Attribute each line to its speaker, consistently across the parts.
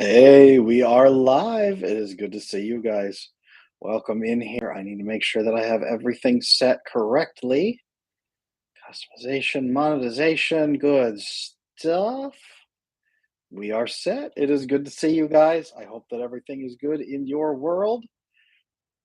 Speaker 1: Hey, we are live. It is good to see you guys. Welcome in here. I need to make sure that I have everything set correctly. Customization, monetization, good stuff. We are set. It is good to see you guys. I hope that everything is good in your world.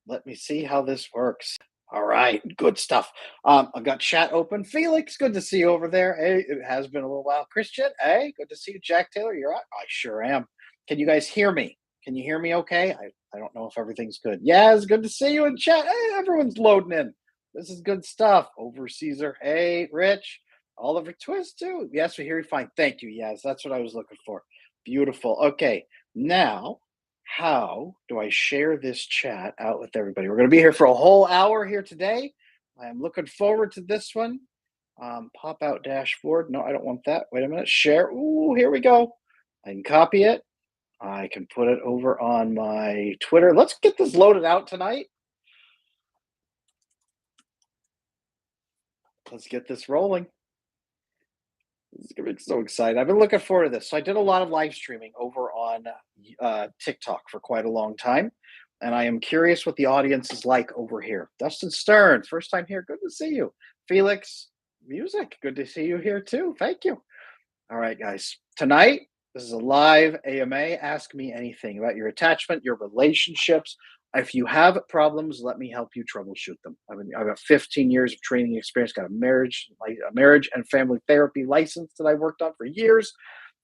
Speaker 1: Let me see how this works. All right, good stuff. I've got chat open. Felix, good to see you over there. Hey, it has been a little while. Christian, hey, good to see you. Jack Taylor, you're out. I sure am. Can you guys hear me? Can you hear me okay? I don't know if everything's good. Yeah, it's good to see you in chat. Hey, everyone's loading in. This is good stuff. Over Caesar. Hey, Rich. Oliver Twist, too. Yes, we hear you fine. Thank you. Yes, that's what I was looking for. Beautiful. Okay, now how do I share this chat out with everybody? We're going to be here for a whole hour here today. I am looking forward to this one. Pop out dashboard. No, I don't want that. Wait a minute. Share. Ooh, here we go. I can copy it. I can put it over on my Twitter. Let's get this loaded out tonight. Let's get this rolling. It's gonna be so exciting. I've been looking forward to this. So I did a lot of live streaming over on TikTok for quite a long time, and I am curious what the audience is like over here. Dustin Stern, first time here. Good to see you. Felix Music, good to see you here too. Thank you. All right, guys. Tonight, this is a live AMA. Ask me anything about your attachment, your relationships. If you have problems, let me help you troubleshoot them. I've got 15 years of training experience. Got a marriage and family therapy license that I worked on for years.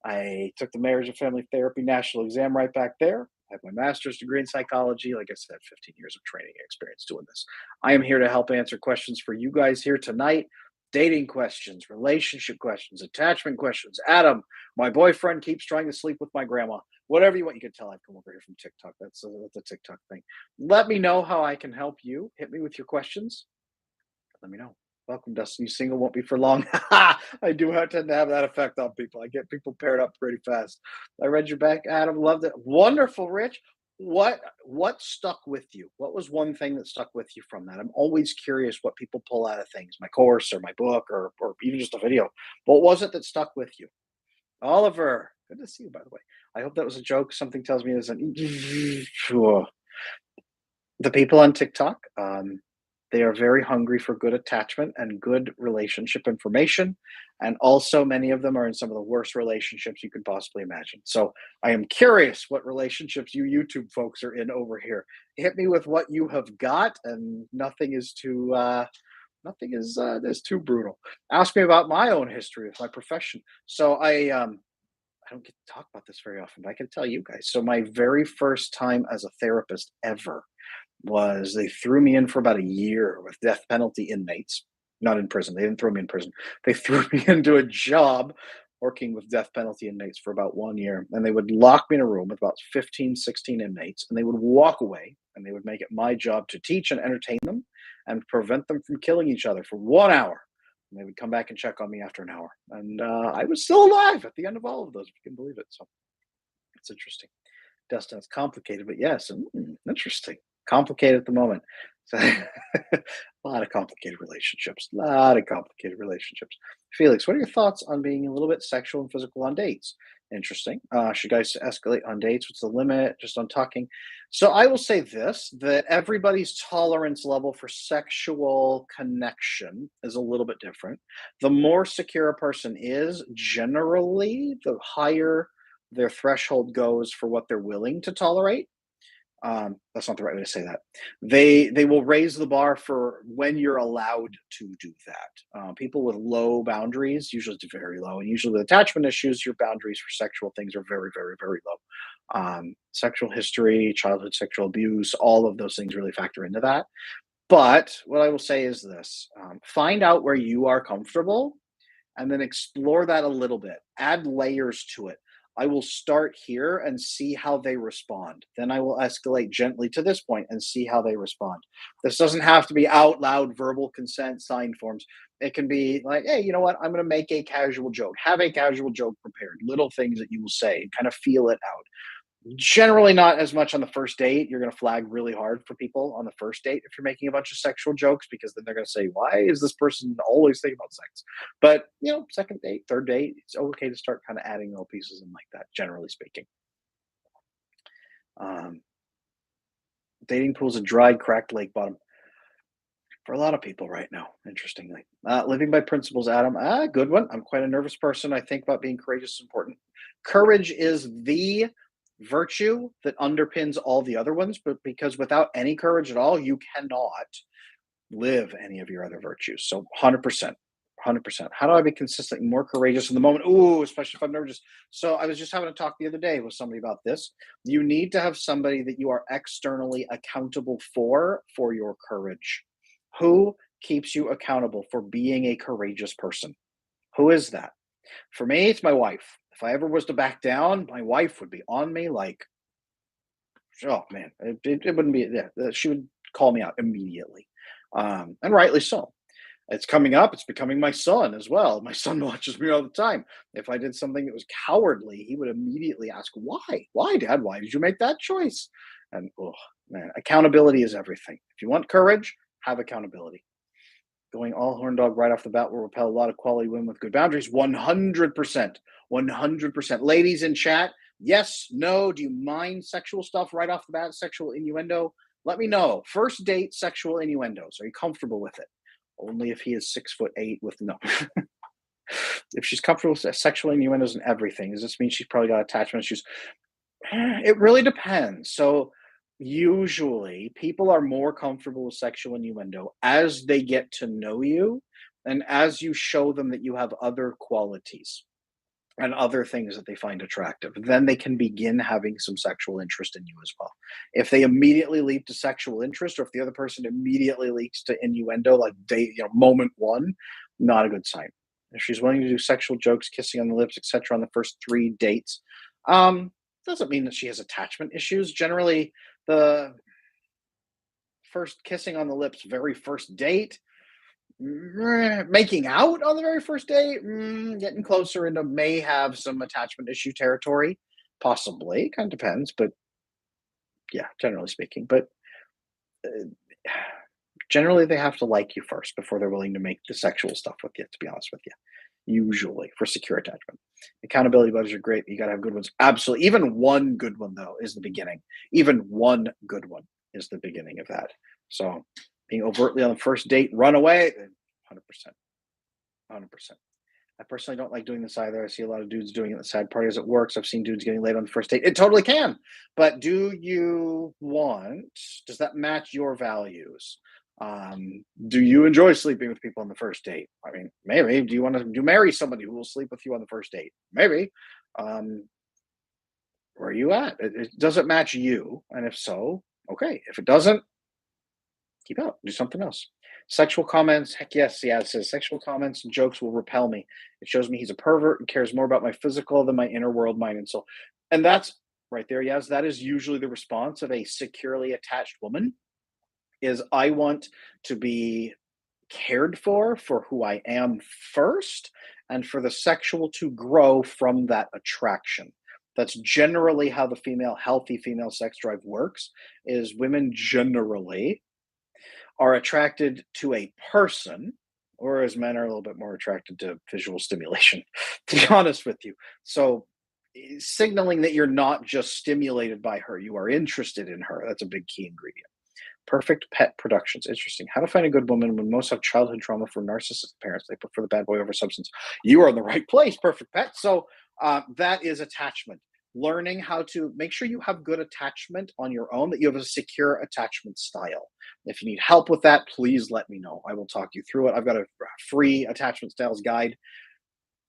Speaker 1: I took the marriage and family therapy national exam right back there. I have my master's degree in psychology. Like I said, 15 years of training experience doing this. I am here to help answer questions for you guys here tonight. Dating questions, relationship questions, attachment questions. Adam, my boyfriend keeps trying to sleep with my grandma. Whatever you want, you can tell I've come over here from TikTok. That's a TikTok thing. Let me know how I can help you. Hit me with your questions. Let me know. Welcome, Dustin. You single won't be for long. I do tend to have that effect on people. I get people paired up pretty fast. I read your back, Adam. Loved it. Wonderful, Rich. What stuck with you? What was one thing that stuck with you from that? I'm always curious what people pull out of things, my course or my book or even just a video. What was it that stuck with you? Oliver, good to see you, by the way. I hope that was a joke. Something tells me it isn't. The people on TikTok, they are very hungry for good attachment and good relationship information. And also, many of them are in some of the worst relationships you could possibly imagine. So, I am curious what relationships you YouTube folks are in over here. Hit me with what you have got, and nothing is too brutal. Ask me about my own history with my profession. So, I don't get to talk about this very often, but I can tell you guys. So, my very first time as a therapist ever was they threw me in for about a year with death penalty inmates. Not in prison. They didn't throw me in prison. They threw me into a job working with death penalty inmates for about 1 year. And they would lock me in a room with about 15, 16 inmates, and they would walk away and they would make it my job to teach and entertain them and prevent them from killing each other for 1 hour. And they would come back and check on me after an hour. And I was still alive at the end of all of those, if you can believe it. So it's interesting. Dustin, it's complicated, but yes, interesting. Complicated at the moment. So, a lot of complicated relationships. A lot of complicated relationships. Felix, what are your thoughts on being a little bit sexual and physical on dates? Interesting. Should guys escalate on dates? What's the limit? Just on talking. So I will say this: that everybody's tolerance level for sexual connection is a little bit different. The more secure a person is, generally, the higher their threshold goes for what they're willing to tolerate. That's not the right way to say that. They will raise the bar for when you're allowed to do that. People with low boundaries, usually it's very low, and usually with attachment issues, your boundaries for sexual things are very, very, very low. Sexual history, childhood sexual abuse, all of those things really factor into that. But what I will say is this: find out where you are comfortable, and then explore that a little bit. Add layers to it. I will start here and see how they respond. Then I will escalate gently to this point and see how they respond. This doesn't have to be out loud verbal consent sign forms. It can be like, hey, you know what? I'm going to make a casual joke. Have a casual joke prepared, little things that you will say and kind of feel it out. Generally, not as much on the first date. You're going to flag really hard for people on the first date if you're making a bunch of sexual jokes, because then they're going to say, why is this person always thinking about sex? But, second date, third date, it's okay to start kind of adding little pieces in like that, generally speaking. Um, Dating pool's a dry, cracked lake bottom for a lot of people right now, interestingly. Living by principles, Adam. Good one. I'm quite a nervous person. I think about being courageous is important. Courage is the virtue that underpins all the other ones, but because without any courage at all, you cannot live any of your other virtues. So 100%. 100%. How do I be consistently more courageous in the moment? Ooh, especially if I'm nervous. So I was just having a talk the other day with somebody about this. You need to have somebody that you are externally accountable for your courage. Who keeps you accountable for being a courageous person? Who is that? For me, it's my wife. If I ever was to back down, my wife would be on me like, oh man, it wouldn't be, yeah, she would call me out immediately. And rightly so. It's coming up. It's becoming my son as well. My son watches me all the time. If I did something that was cowardly, he would immediately ask, "Why? Why, Dad? Why did you make that choice?" And oh man, accountability is everything. If you want courage, have accountability. Going all horn dog right off the bat will repel a lot of quality women with good boundaries. 100%. 100%. Ladies in chat, yes, no. Do you mind sexual stuff right off the bat? Sexual innuendo? Let me know. First date sexual innuendos. Are you comfortable with it? Only if he is 6'8" with no. If she's comfortable with sexual innuendos and everything, does this mean she's probably got attachment issues? It really depends. So usually people are more comfortable with sexual innuendo as they get to know you and as you show them that you have other qualities and other things that they find attractive, then they can begin having some sexual interest in you as well. If they immediately leap to sexual interest, or if the other person immediately leaps to innuendo, like moment one, not a good sign. If she's willing to do sexual jokes, kissing on the lips, etc., on the first 3 dates, doesn't mean that she has attachment issues. Generally, the first kissing on the lips, very first date, making out on the very first date, getting closer into may have some attachment issue territory, possibly. Kind of depends, but yeah, generally speaking. But uh, generally, they have to like you first before they're willing to make the sexual stuff with you. To be honest with you, usually for secure attachment, accountability buddies are great. But you got to have good ones. Absolutely, even one good one though is the beginning. Even one good one is the beginning of that. So being overtly on the first date, run away, 100%. 100%. I personally don't like doing this either. I see a lot of dudes doing it at sad parties at work. So I've seen dudes getting laid on the first date. It totally can. But does that match your values? Do you enjoy sleeping with people on the first date? I mean, maybe. Do you marry somebody who will sleep with you on the first date? Maybe. Um, where are you at? Does it match you? And if so, okay. If it doesn't, keep out. Do something else. Sexual comments, heck yes, yeah, it says sexual comments and jokes will repel me. It shows me he's a pervert and cares more about my physical than my inner world, mind, and soul. And that's right there, yes, that is usually the response of a securely attached woman is I want to be cared for who I am first, and for the sexual to grow from that attraction. That's generally how the healthy female sex drive works, is women generally are attracted to a person, whereas men are a little bit more attracted to visual stimulation, to be honest with you. So, signaling that you're not just stimulated by her, you are interested in her. That's a big key ingredient. Perfect pet productions. Interesting. How to find a good woman when most have childhood trauma from narcissistic parents. They prefer the bad boy over substance. You are in the right place. Perfect pet. So that is attachment. Learning how to make sure you have good attachment on your own, that you have a secure attachment style. If you need help with that, please let me know. I will talk you through it. I've got a free attachment styles guide.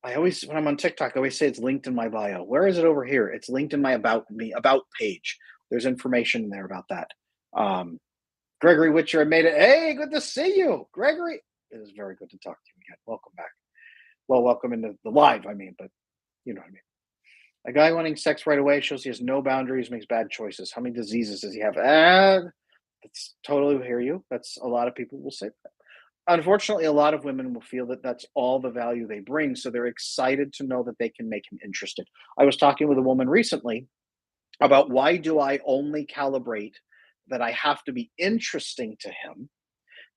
Speaker 1: I always, when I'm on TikTok, I always say it's linked in my bio. Where is it over here? It's linked in my about page. There's information there about that. Gregory Witcher, I made it. Hey, good to see you, Gregory. It is very good to talk to you again. Welcome back. Well, welcome into the live, I mean, but you know what I mean. A guy wanting sex right away shows he has no boundaries, makes bad choices. How many diseases does he have? That's totally hear you. That's a lot of people will say that. Unfortunately, a lot of women will feel that that's all the value they bring. So they're excited to know that they can make him interested. I was talking with a woman recently about why do I only calibrate that I have to be interesting to him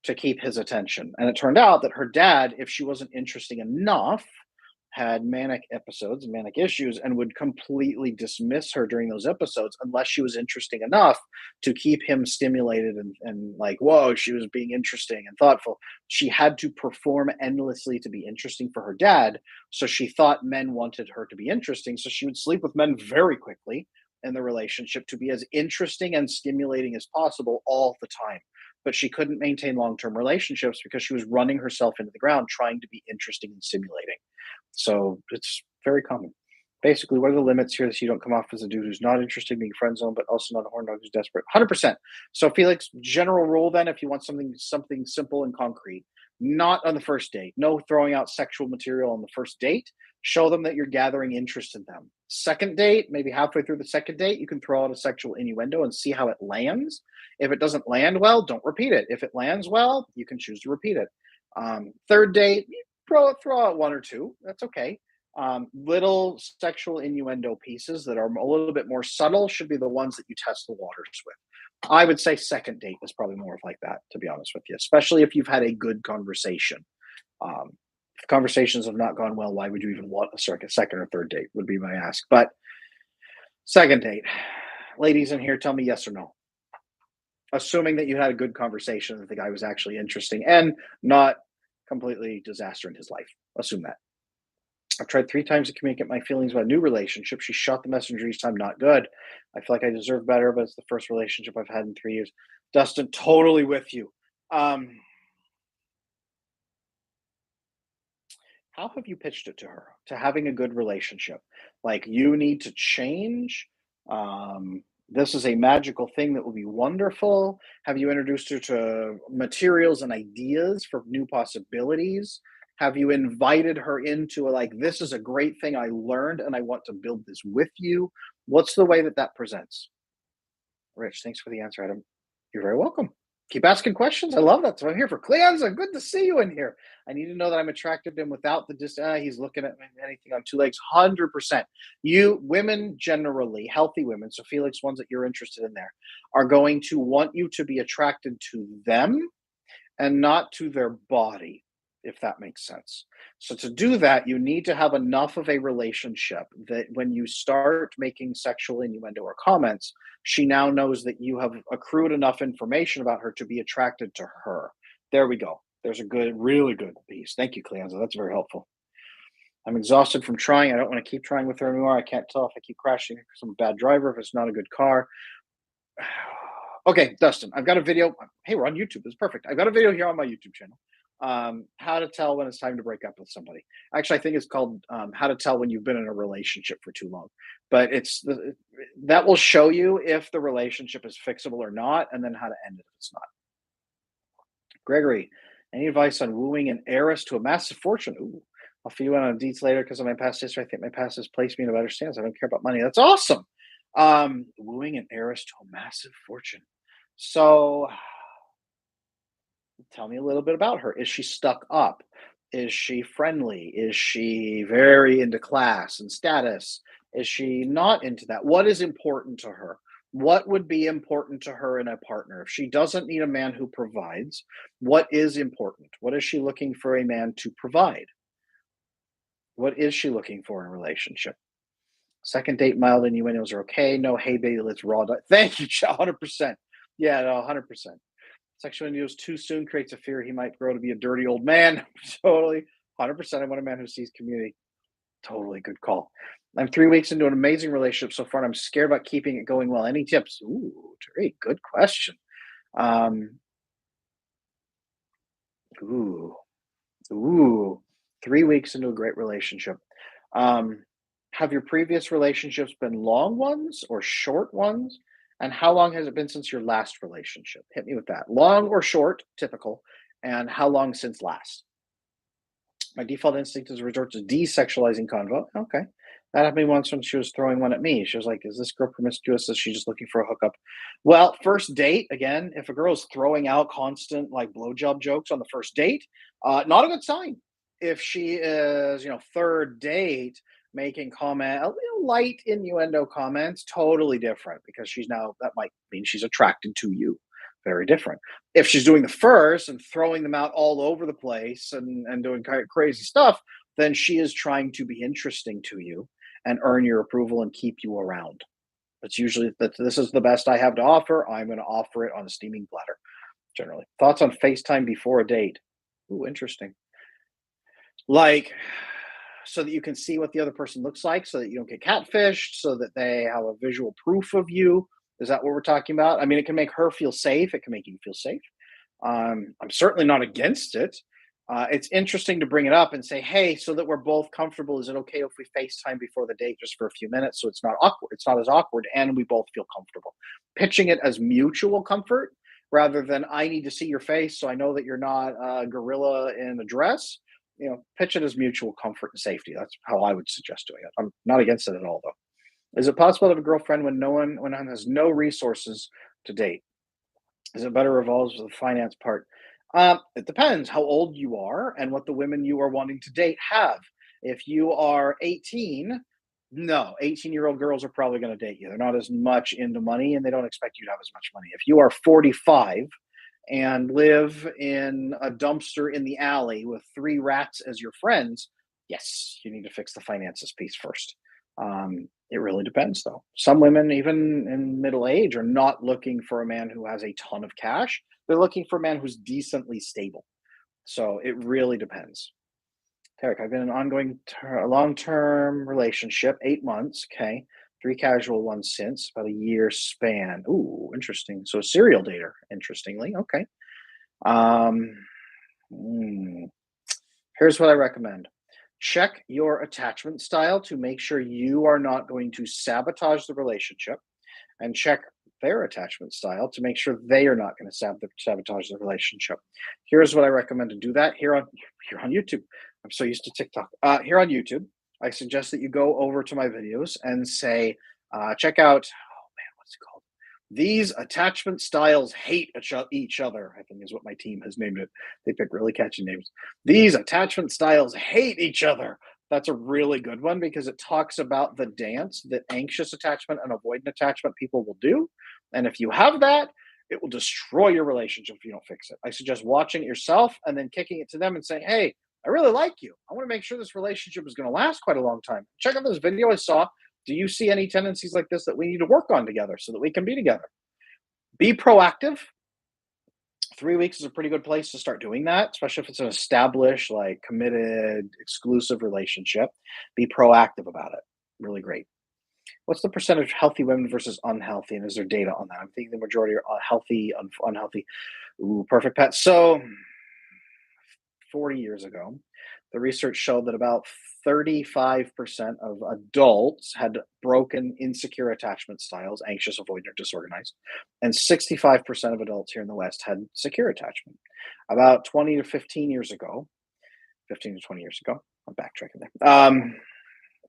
Speaker 1: to keep his attention. And it turned out that her dad, if she wasn't interesting enough, had manic episodes and manic issues and would completely dismiss her during those episodes unless she was interesting enough to keep him stimulated and like, whoa, she was being interesting and thoughtful. She had to perform endlessly to be interesting for her dad. So she thought men wanted her to be interesting. So she would sleep with men very quickly in the relationship to be as interesting and stimulating as possible all the time. But she couldn't maintain long term relationships because she was running herself into the ground trying to be interesting and stimulating. So it's very common. Basically, what are the limits here so you don't come off as a dude who's not interested in being friend zone, but also not a horn dog who's desperate? 100%. So, Felix, general rule then, if you want something simple and concrete, not on the first date. No throwing out sexual material on the first date. Show them that you're gathering interest in them. Second date, maybe halfway through the second date, you can throw out a sexual innuendo and see how it lands. If it doesn't land well, don't repeat it. If it lands well, you can choose to repeat it. Third date, throw out one or two. That's okay. Little sexual innuendo pieces that are a little bit more subtle should be the ones that you test the waters with. I would say second date is probably more of like that, to be honest with you, especially if you've had a good conversation. If conversations have not gone well, why would you even want a second or third date? Would be my ask. But second date, ladies in here, tell me yes or no. Assuming that you had a good conversation, that the guy was actually interesting and not completely disaster in his life. Assume that. I've tried 3 times to communicate my feelings about a new relationship. She shot the messenger each time, not good. I feel like I deserve better, but it's the first relationship I've had in 3 years. Dustin, totally with you. How have you pitched it to her to having a good relationship? Like, you need to change. This is a magical thing that will be wonderful. Have you introduced her to materials and ideas for new possibilities? Have you invited her into like, this is a great thing I learned and I want to build this with you? What's the way that that presents? Rich, thanks for the answer, Adam. You're very welcome. Keep asking questions. I love that. That's what I'm here for. Cleanza, good to see you in here. I need to know that I'm attracted to him without the he's looking at anything on 2 legs. 100%. You women generally, healthy women, so Felix, ones that you're interested in there, are going to want you to be attracted to them and not to their body, if that makes sense. So to do that, you need to have enough of a relationship that when you start making sexual innuendo or comments, she now knows that you have accrued enough information about her to be attracted to her. There we go. There's a good, really good piece. Thank you, Cleanza. That's very helpful. I'm exhausted from trying. I don't want to keep trying with her anymore. I can't tell if I keep crashing because I'm a bad driver, if it's not a good car. Okay, Dustin, I've got a video. Hey, we're on YouTube. It's perfect. I've got a video here on my YouTube channel. How to tell when it's time to break up with somebody. Actually, I think it's called How to Tell When You've Been in a Relationship for Too Long. But that will show you if the relationship is fixable or not, and then how to end it if it's not. Gregory, any advice on wooing an heiress to a massive fortune? Ooh, I'll fill you in on deets later because of my past history. I think my past has placed me in a better stance. I don't care about money. That's awesome. Wooing an heiress to a massive fortune. So tell me a little bit about her. Is she stuck up? Is she friendly? Is she very into class and status? Is she not into that? What is important to her? What would be important to her in a partner? If she doesn't need a man who provides, what is important? What is she looking for a man to provide? What is she looking for in a relationship? Second date, mild innuendos are okay. No, hey, baby, let's raw. Thank you, 100%. Yeah, no, 100%. Sexual innuendos too soon creates a fear he might grow to be a dirty old man. Totally. 100%. I want a man who sees community. Totally good call. I'm 3 weeks into an amazing relationship so far, and I'm scared about keeping it going well. Any tips? Ooh, great. Good question. Um, ooh, ooh. 3 weeks into a great relationship. Um, have your previous relationships been long ones or short ones? And how long has it been since your last relationship? Hit me with that. Long or short, typical. And how long since last? My default instinct is to resort to desexualizing convo. Okay. That happened to me once when she was throwing one at me. She was like, is this girl promiscuous? Is she just looking for a hookup? Well, first date, again, if a girl is throwing out constant like blowjob jokes on the first date, not a good sign. If she is, third date making light innuendo comments, totally different because that might mean she's attracted to you. Very different. If she's doing the first and throwing them out all over the place and doing kind of crazy stuff, then she is trying to be interesting to you and earn your approval and keep you around. It's usually that this is the best I have to offer. I'm going to offer it on a steaming platter, generally. Thoughts on FaceTime before a date? Ooh, interesting. Like, so that you can see what the other person looks like, so that you don't get catfished, so that they have a visual proof of you. Is that what we're talking about? I mean, it can make her feel safe. It can make you feel safe. I'm certainly not against it. It's interesting to bring it up and say, hey, so that we're both comfortable, is it okay if we FaceTime before the date just for a few minutes so it's not awkward? It's not as awkward and we both feel comfortable. Pitching it as mutual comfort rather than I need to see your face so I know that you're not a gorilla in a dress. Pitch it as mutual comfort and safety. That's how I would suggest doing it. I'm not against it at all, though. Is it possible to have a girlfriend when one has no resources to date? Is it better revolves with the finance part? It depends how old you are and what the women you are wanting to date have. If you are 18, no, 18-year-old girls are probably going to date you. They're not as much into money and they don't expect you to have as much money. If you are 45 and live in a dumpster in the alley with three rats as your friends, yes, you need to fix the finances piece first. It really depends, though. Some women, even in middle age, are not looking for a man who has a ton of cash. They're looking for a man who's decently stable. So it really depends. Tarek, I've been in an ongoing long-term relationship, 8 months. Okay, three casual ones since about a year span. Ooh, interesting. So a serial dater, interestingly. Okay. Um, hmm. Here's what I recommend. Check your attachment style to make sure you are not going to sabotage the relationship, and check their attachment style to make sure they are not going to sabotage the relationship. Here's what I recommend to do that here on YouTube. I'm so used to TikTok. Here on YouTube, I suggest that you go over to my videos and say, check out, oh man, what's it called? These attachment styles hate each other, I think is what my team has named it. They pick really catchy names. These attachment styles hate each other. That's a really good one because it talks about the dance that anxious attachment and avoidant attachment people will do. And if you have that, it will destroy your relationship if you don't fix it. I suggest watching it yourself and then kicking it to them and saying, hey, I really like you. I want to make sure this relationship is going to last quite a long time. Check out this video I saw. Do you see any tendencies like this that we need to work on together so that we can be together? Be proactive. 3 weeks is a pretty good place to start doing that, especially if it's an established, like committed, exclusive relationship. Be proactive about it. Really great. What's the percentage of healthy women versus unhealthy? And is there data on that? I'm thinking the majority are healthy, unhealthy. Ooh, perfect, Pat. So 40 years ago, the research showed that about 35% of adults had broken insecure attachment styles, anxious, avoidant, or disorganized, and 65% of adults here in the West had secure attachment. About 20 to 15 years ago, 15 to 20 years ago, I'm backtracking there.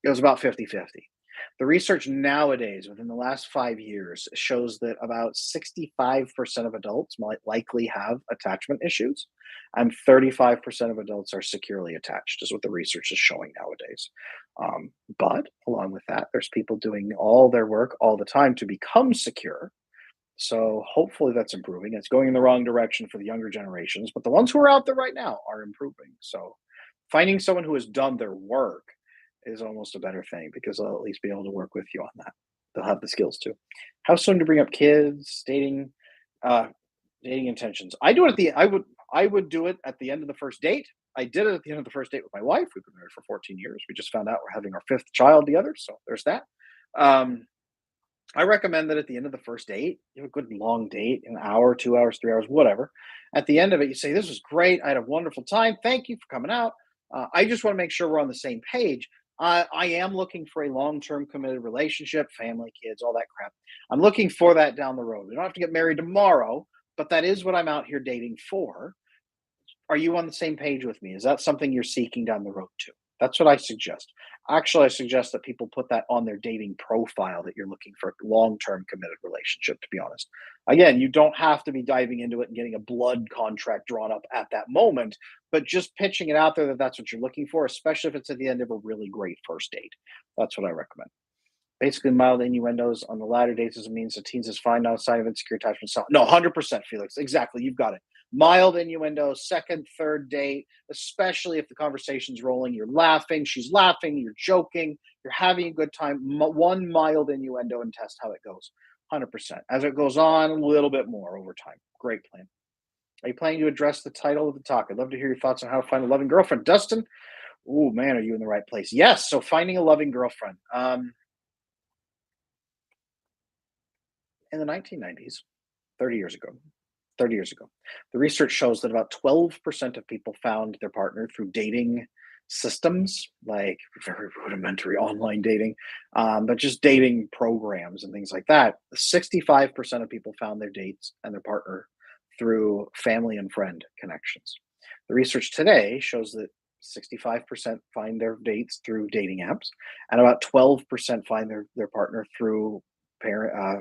Speaker 1: It was about 50-50. The research nowadays, within the last 5 years, shows that about 65% of adults might likely have attachment issues, and 35% of adults are securely attached, is what the research is showing nowadays. But along with that, there's people doing all their work all the time to become secure. So hopefully that's improving. It's going in the wrong direction for the younger generations, but the ones who are out there right now are improving. So finding someone who has done their work is almost a better thing because they'll at least be able to work with you on that. They'll have the skills too. How soon to bring up kids, uh, dating intentions? I would do it at the end of the first date. I did it at the end of the first date with my wife. We've been married for 14 years. We just found out we're having our fifth child together. So there's that. Um, I recommend that at the end of the first date, you have a good long date, an hour, 2 hours, 3 hours, whatever. At the end of it, you say, this was great. I had a wonderful time. Thank you for coming out. I just want to make sure we're on the same page. I am looking for a long-term committed relationship, family, kids, all that crap. I'm looking for that down the road. We don't have to get married tomorrow, but that is what I'm out here dating for. Are you on the same page with me? Is that something you're seeking down the road too? That's what I suggest. Actually, I suggest that people put that on their dating profile that you're looking for a long-term committed relationship, to be honest. Again, you don't have to be diving into it and getting a blood contract drawn up at that moment, but just pitching it out there that that's what you're looking for, especially if it's at the end of a really great first date. That's what I recommend. Basically, mild innuendos on the latter dates as a means that teens is fine, not a sign of insecure attachment style. No, 100%, Felix. Exactly. You've got it. Mild innuendo, second, third date, especially if the conversation's rolling, you're laughing, she's laughing, you're joking, you're having a good time. One mild innuendo and test how it goes. 100%. As it goes on, a little bit more over time. Great plan. Are you planning to address the title of the talk? I'd love to hear your thoughts on how to find a loving girlfriend. Dustin, oh man, are you in the right place? Yes. So finding a loving girlfriend. In the 1990s, 30 years ago, 30 years ago, the research shows that about 12% of people found their partner through dating systems, like very rudimentary online dating, but just dating programs and things like that. 65% of people found their dates and their partner through family and friend connections. The research today shows that 65% find their dates through dating apps, and about 12% find their partner through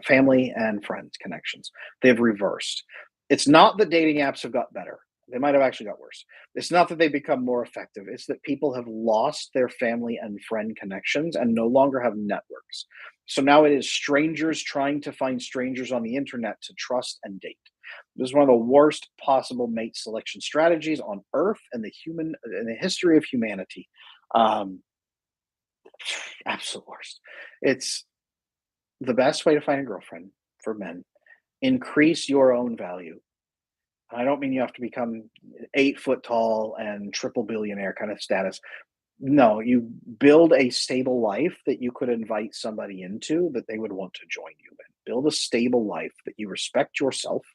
Speaker 1: family and friends connections. They've reversed. It's not that dating apps have got better. They might have actually got worse. It's not that they become more effective. It's that people have lost their family and friend connections and no longer have networks. So now it is strangers trying to find strangers on the internet to trust and date. This is one of the worst possible mate selection strategies on earth and in the history of humanity. Um, Absolute worst. It's the best way to find a girlfriend for men. Increase your own value. I don't mean you have to become 8 foot tall and triple billionaire kind of status. No, you build a stable life that you could invite somebody into that they would want to join you in. Build a stable life that you respect yourself.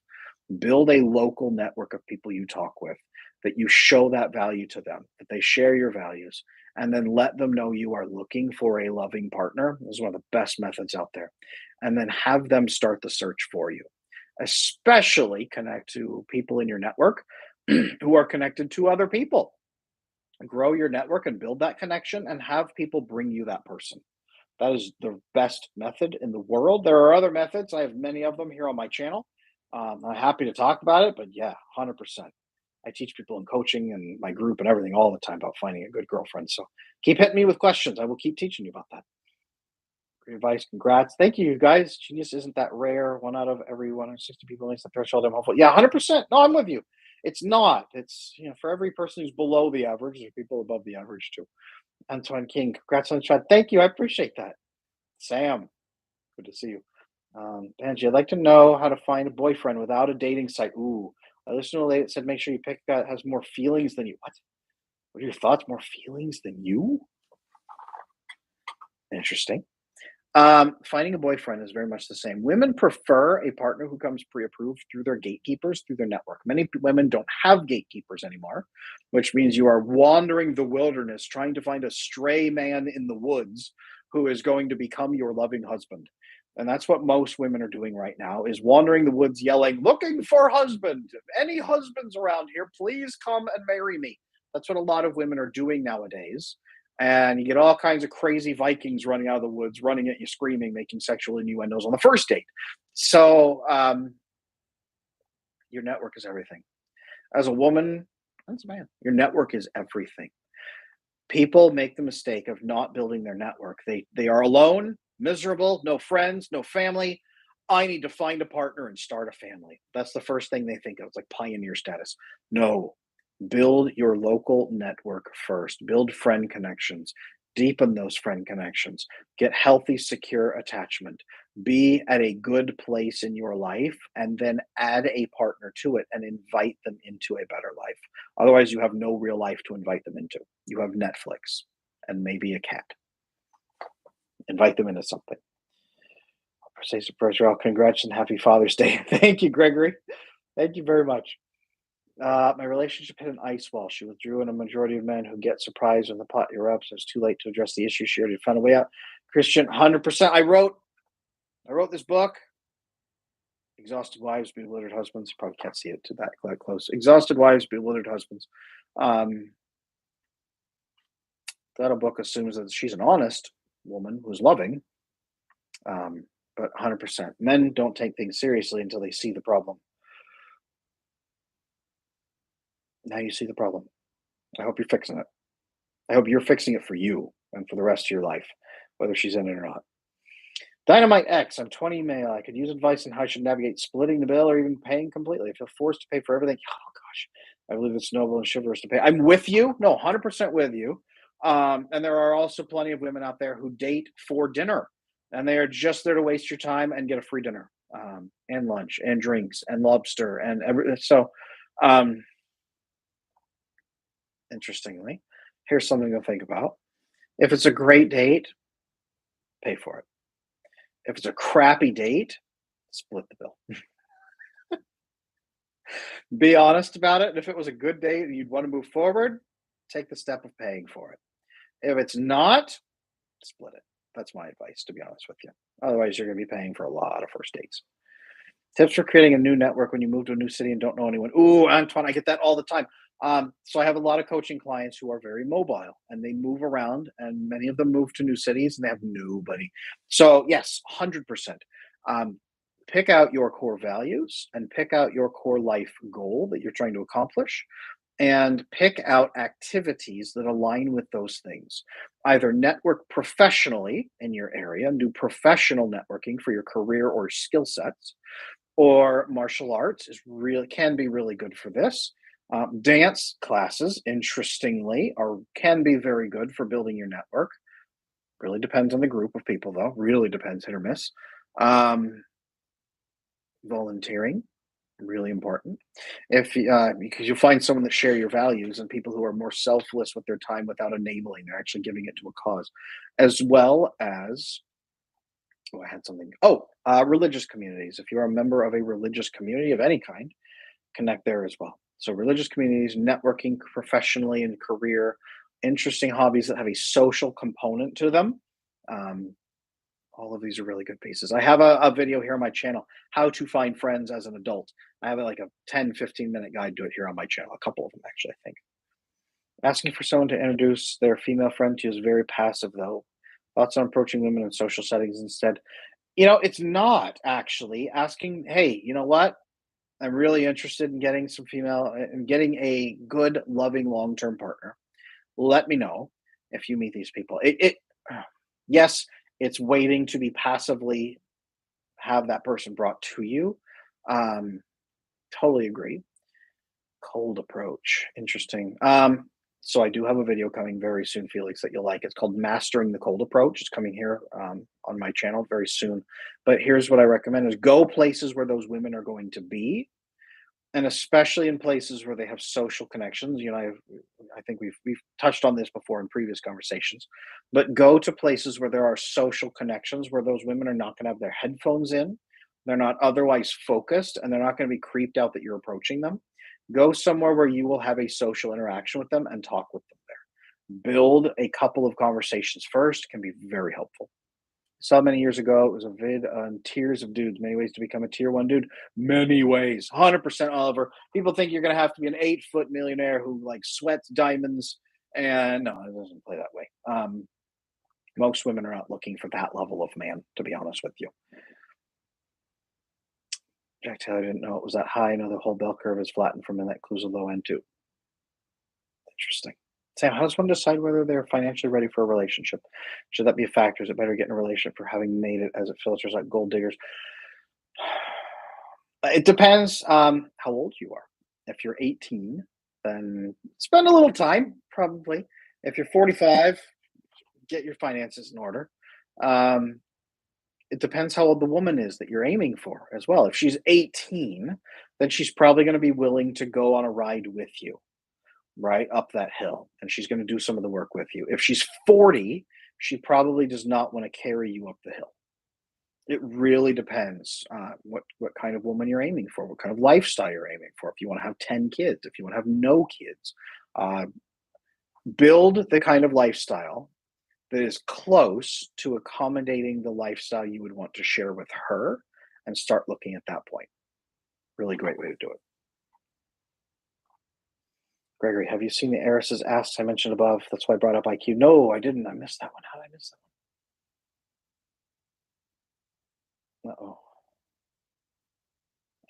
Speaker 1: Build a local network of people you talk with, that you show that value to them, that they share your values, and then let them know you are looking for a loving partner. This is one of the best methods out there. And then have them start the search for you. Especially connect to people in your network who are connected to other people. Grow your network and build that connection and have people bring you that person. That is the best method in the world. There are other methods. I have many of them here on my channel. I'm happy to talk about it, but yeah, 100%. I teach people in coaching and my group and everything all the time about finding a good girlfriend. So keep hitting me with questions. I will keep teaching you about that. Great advice. Congrats. Thank you, guys. Genius isn't that rare. One out of every 160 people makes the threshold. I'm hopeful. Yeah, 100%. No, I'm with you. It's not. It's, for every person who's below the average, there's people above the average too. Antoine King, congrats on the shot. Thank you. I appreciate that. Sam, good to see you. Angie, I'd like to know how to find a boyfriend without a dating site. Ooh, I listened to a lady that said make sure you pick a guy that has more feelings than you. What? What are your thoughts? More feelings than you? Interesting. Finding a boyfriend is very much the same. Women prefer a partner who comes pre-approved through their gatekeepers, through their network. Many women don't have gatekeepers anymore, which means you are wandering the wilderness trying to find a stray man in the woods who is going to become your loving husband. And that's what most women are doing right now, is wandering the woods yelling, looking for husband. Any husbands around here, please come and marry me. That's what a lot of women are doing nowadays. And you get all kinds of crazy Vikings running out of the woods, running at you, screaming, making sexual innuendos on the first date. So your network is everything. As a woman, as a man, your network is everything. People make the mistake of not building their network. They are alone, miserable, no friends, no family. I need to find a partner and start a family. That's the first thing they think of. It's like pioneer status. No, build your local network first. Build friend connections. Deepen those friend connections. Get healthy, secure attachment. Be at a good place in your life and then add a partner to it and invite them into a better life. Otherwise, you have no real life to invite them into. You have Netflix and maybe a cat. Invite them into something. Persuasive pressure. Congrats and happy Father's Day. Thank you, Gregory. Thank you very much. My relationship hit an ice wall. She withdrew, and a majority of men who get surprised when the pot erupts. It's too late to address the issue. She already found a way out. Christian, 100%. I wrote this book. Exhausted Wives, Bewildered Husbands. You probably can't see it to that close. Exhausted Wives, Bewildered Husbands. That book assumes that she's an honest woman who's loving. But 100%. Men don't take things seriously until they see the problem. Now you see the problem. I hope you're fixing it. I hope you're fixing it for you and for the rest of your life, whether she's in it or not. Dynamite X, I'm 20 male. I could use advice on how I should navigate splitting the bill or even paying completely. I feel forced to pay for everything. Oh gosh, I believe it's noble and chivalrous to pay. I'm with you. No, 100% with you. And there are also plenty of women out there who date for dinner, and they are just there to waste your time and get a free dinner, and lunch, and drinks, and lobster, and every. So, um, interestingly, here's something to think about. If it's a great date, pay for it. If it's a crappy date, split the bill. Be honest about it. And if it was a good date and you'd want to move forward, take the step of paying for it. If it's not, split it. That's my advice, to be honest with you. Otherwise, you're going to be paying for a lot of first dates. Tips for creating a new network when you move to a new city and don't know anyone. Ooh, Antoine, I get that all the time. So I have a lot of coaching clients who are very mobile and they move around, and many of them move to new cities and they have nobody. So yes, 100%. Um, Pick out your core values and pick out your core life goal that you're trying to accomplish, and pick out activities that align with those things. Either network professionally in your area and do professional networking for your career or skill sets, or martial arts is really can be really good for this. Dance classes, interestingly, are can be very good for building your network. Really depends on the group of people, though. Really depends, hit or miss. Um, Volunteering, really important. If Because you'll find someone that share your values and people who are more selfless with their time without enabling, they're actually giving it to a cause, as well as I had something. Oh, religious communities. If you're a member of a religious community of any kind, connect there as well. So, religious communities, networking professionally and career, interesting hobbies that have a social component to them. Um, all of these are really good pieces. I have a video here on my channel, how to find friends as an adult. I have like a 10-15 minute guide to it here on my channel, a couple of them actually, I think. Asking for someone to introduce their female friend to you is very passive, though. Thoughts on approaching women in social settings instead? It's not actually asking, hey, you know what? I'm really interested in getting some female and getting a good, loving, long-term partner. Let me know if you meet these people. Yes, it's waiting to be passively have that person brought to you. Um, totally agree. Cold approach. Interesting. So I do have a video coming very soon, Felix, that you'll like. It's called Mastering the Cold Approach. It's coming here on my channel very soon. But here's what I recommend is go places where those women are going to be, and especially in places where they have social connections. I think we've touched on this before in previous conversations, but go to places where there are social connections, where those women are not going to have their headphones in, they're not otherwise focused, and they're not going to be creeped out that you're approaching them. Go somewhere where you will have a social interaction with them and talk with them there. Build a couple of conversations first, can be very helpful. Saw many years ago. It was a vid on tiers of dudes, many ways to become a tier one dude. Many ways. 100% Oliver. People think you're going to have to be an 8 foot millionaire who like sweats diamonds. And no, it doesn't play that way. Most women are not looking for that level of man, to be honest with you. Jack Taylor didn't know it was that high. I know the whole bell curve is flattened from, and that clues a low end too. Interesting. Sam, how does one decide whether they're financially ready for a relationship? Should that be a factor? Is it better to get in a relationship for having made it, as it filters out gold diggers? It depends how old you are. If you're 18, then spend a little time, probably. If you're 45, get your finances in order. Um, it depends how old the woman is that you're aiming for as well. If she's 18, then she's probably going to be willing to go on a ride with you, right up that hill, and she's going to do some of the work with you. If she's 40, she probably does not want to carry you up the hill. It really depends what kind of woman you're aiming for, what kind of lifestyle you're aiming for. If you want to have 10 kids, if you want to have no kids, uh, build the kind of lifestyle that is close to accommodating the lifestyle you would want to share with her, and start looking at that point. Really great way to do it. Gregory, have you seen the heiresses asks I mentioned above? That's why I brought up IQ. No, I didn't. I missed that one. How did I miss that one? Uh-oh.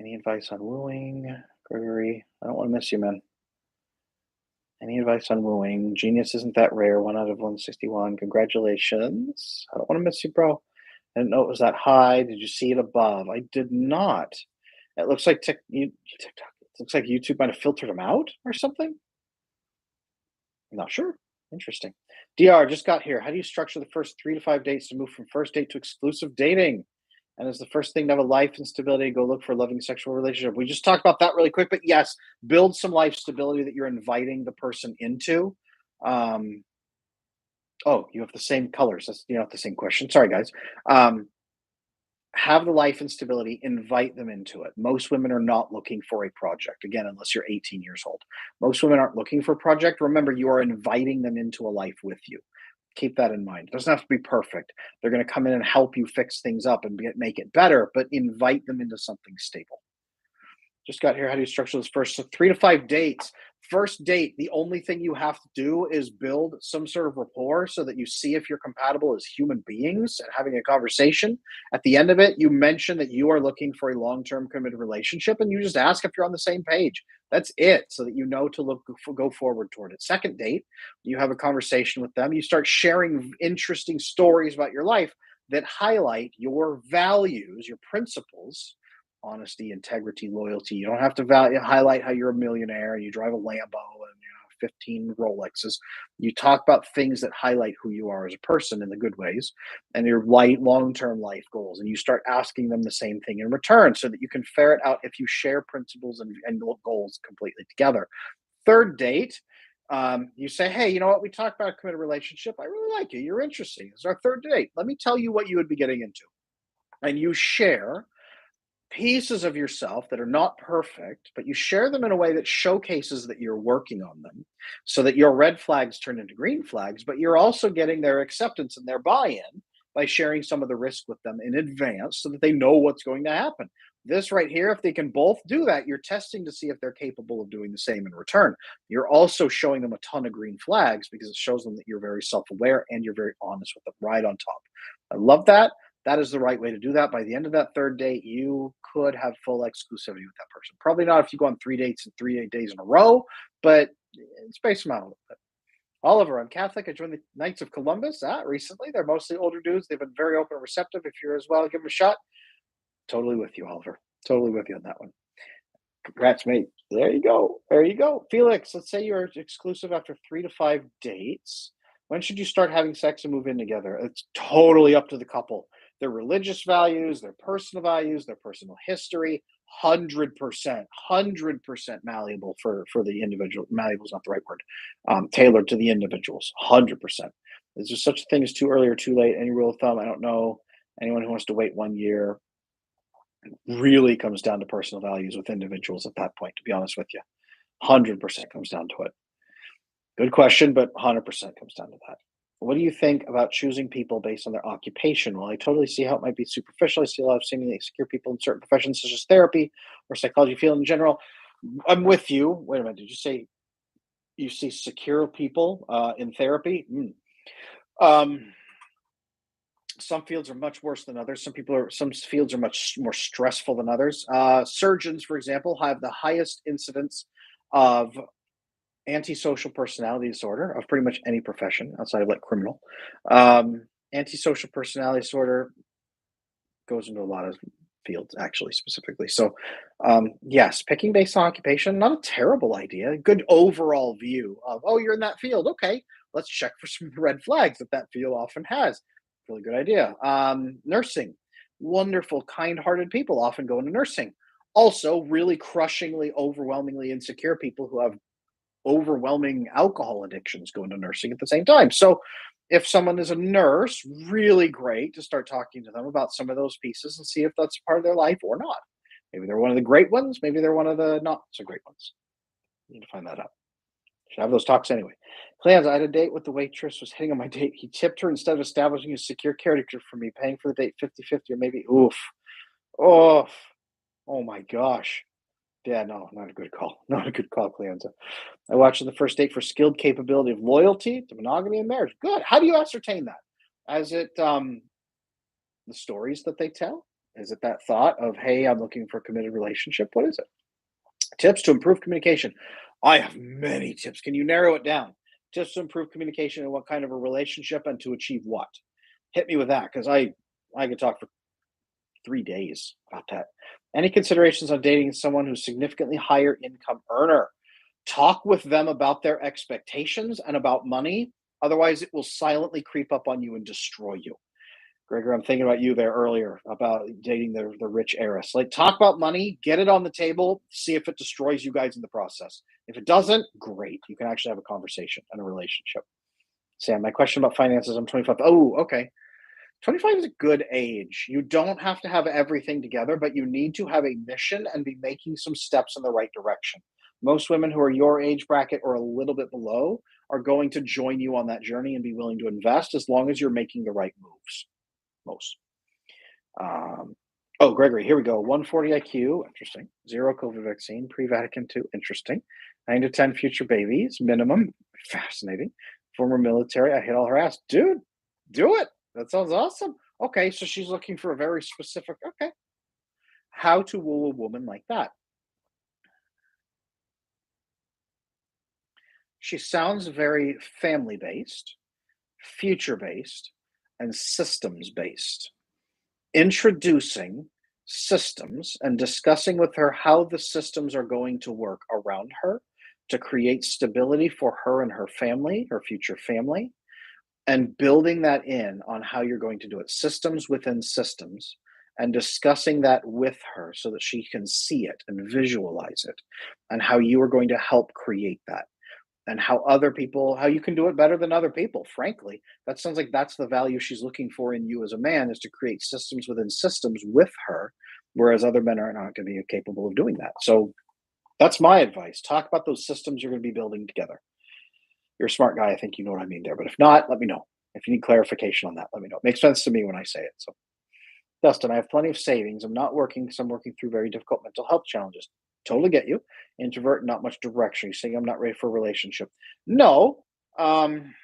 Speaker 1: Any advice on wooing? Gregory, I don't want to miss you, man. Any advice on wooing? Genius isn't that rare. 1 out of 161. Congratulations. I don't want to miss you, bro. I didn't know it was that high. Did you see it above? I did not. It looks like TikTok. It looks like YouTube might have filtered them out or something. I'm not sure. Interesting. DR just got here. How do you structure the first 3 to 5 dates to move from first date to exclusive dating? And is the first thing to have a life and stability, go look for a loving sexual relationship. We just talked about that really quick, but yes, build some life stability that you're inviting the person into. Um, oh, you have the same colors. That's not the same question. Sorry, guys. Um, have the life and stability, invite them into it. Most women are not looking for a project, again, unless you're 18 years old. Most women aren't looking for a project. Remember, you are inviting them into a life with you. Keep that in mind. It doesn't have to be perfect. They're going to come in and help you fix things up and make it better, but invite them into something stable. Just got here. How do you structure this first? So 3 to 5 dates. First date, the only thing you have to do is build some sort of rapport so that you see if you're compatible as human beings and having a conversation. At the end of it, you mention that you are looking for a long-term committed relationship and you just ask if you're on the same page. That's it, so that you know to go forward toward it. Second date, you have a conversation with them. You start sharing interesting stories about your life that highlight your values, your principles, honesty, integrity, loyalty. You don't have to highlight how you're a millionaire and you drive a Lambo and 15 Rolexes. You talk about things that highlight who you are as a person in the good ways and your long-term life goals. And you start asking them the same thing in return so that you can ferret out if you share principles and goals completely together. Third date, you say, hey, you know what? We talked about a committed relationship. I really like you. You're interesting. This is our third date. Let me tell you what you would be getting into. And you share pieces of yourself that are not perfect, but you share them in a way that showcases that you're working on them so that your red flags turn into green flags, but you're also getting their acceptance and their buy in by sharing some of the risk with them in advance so that they know what's going to happen. This right here, if they can both do that, you're testing to see if they're capable of doing the same in return. You're also showing them a ton of green flags because it shows them that you're very self aware and you're very honest with them right on top. I love that. That is the right way to do that. By the end of that third date, you could have full exclusivity with that person. Probably not if you go on 3 dates and 3 days in a row, but space them out a little bit. Oliver, I'm Catholic. I joined the Knights of Columbus recently. They're mostly older dudes. They've been very open and receptive. If you're as well, give them a shot. Totally with you, Oliver. Totally with you on that one. Congrats, mate. There you go. There you go. Felix, let's say you're exclusive after 3 to 5 dates. When should you start having sex and move in together? It's totally up to the couple. Their religious values, their personal history, 100% malleable for the individual. Malleable is not the right word. Tailored to the individuals, 100%. Is there such a thing as too early or too late? Any rule of thumb? I don't know. Anyone who wants to wait 1 year really comes down to personal values with individuals at that point, to be honest with you. 100% comes down to it. Good question, but 100% comes down to that. What do you think about choosing people based on their occupation? Well, I totally see how it might be superficial. I see a lot of seemingly secure people in certain professions, such as therapy or psychology field in general. I'm with you. Wait a minute. Did you say you see secure people in therapy? Um, some fields are much worse than others. Some fields are much more stressful than others. Surgeons, for example, have the highest incidence of antisocial personality disorder of pretty much any profession outside of like criminal. Antisocial personality disorder goes into a lot of fields actually specifically. So yes, picking based on occupation, not a terrible idea. Good overall view of, oh, you're in that field. Okay, let's check for some red flags that field often has. Really good idea. Nursing, wonderful, kind-hearted people often go into nursing. Also, really crushingly, overwhelmingly insecure people who have overwhelming alcohol addictions go into nursing at the same time. So if someone is a nurse, really great to start talking to them about some of those pieces and see if that's part of their life or not. Maybe they're one of the great ones, maybe they're one of the not so great ones. You need to find that out. Should have those talks anyway. Plans. I had a date with the waitress was hitting on my date. He tipped her instead of establishing a secure character for me, paying for the date 50-50 or maybe oof. Oh, oh my gosh. Yeah, no, not a good call. Not a good call, Cleanza. I watched the first date for skilled capability of loyalty to monogamy and marriage. Good. How do you ascertain that? Is it the stories that they tell? Is it that thought of, hey, I'm looking for a committed relationship? What is it? Tips to improve communication. I have many tips. Can you narrow it down? Tips to improve communication and what kind of a relationship and to achieve what? Hit me with that because I I could talk for 3 days about that. Any considerations on dating someone who's significantly higher income earner? Talk with them about their expectations and about money. Otherwise, it will silently creep up on you and destroy you. Gregor, I'm thinking about you there earlier about dating the rich heiress. Like, talk about money, get it on the table, see if it destroys you guys in the process. If it doesn't, great. You can actually have a conversation and a relationship. Sam, my question about finances, I'm 25. Oh, okay. 25 is a good age. You don't have to have everything together, but you need to have a mission and be making some steps in the right direction. Most women who are your age bracket or a little bit below are going to join you on that journey and be willing to invest as long as you're making the right moves. Most. Um, oh, Gregory, here we go. 140 IQ, interesting. Zero COVID vaccine, pre Vatican II, interesting. 9 to 10 future babies, minimum, fascinating. Former military, I hit all her ass. Dude, do it. That sounds awesome. Okay, so she's looking for a very specific, okay. How to woo a woman like that? She sounds very family based, future based, and systems based. Introducing systems and discussing with her how the systems are going to work around her to create stability for her and her family, her future family, and building that in on how you're going to do it, systems within systems, and discussing that with her so that she can see it and visualize it, and how you are going to help create that, and how other people, how you can do it better than other people. Frankly, that sounds like that's the value she's looking for in you as a man, is to create systems within systems with her, whereas other men are not going to be capable of doing that. So that's my advice. Talk about those systems you're going to be building together. You're a smart guy. I think you know what I mean there. But if not, let me know. If you need clarification on that, let me know. It makes sense to me when I say it. So, Dustin, I have plenty of savings. I'm not working because I'm working through very difficult mental health challenges. Totally get you. Introvert, not much direction. You're saying I'm not ready for a relationship. No, um,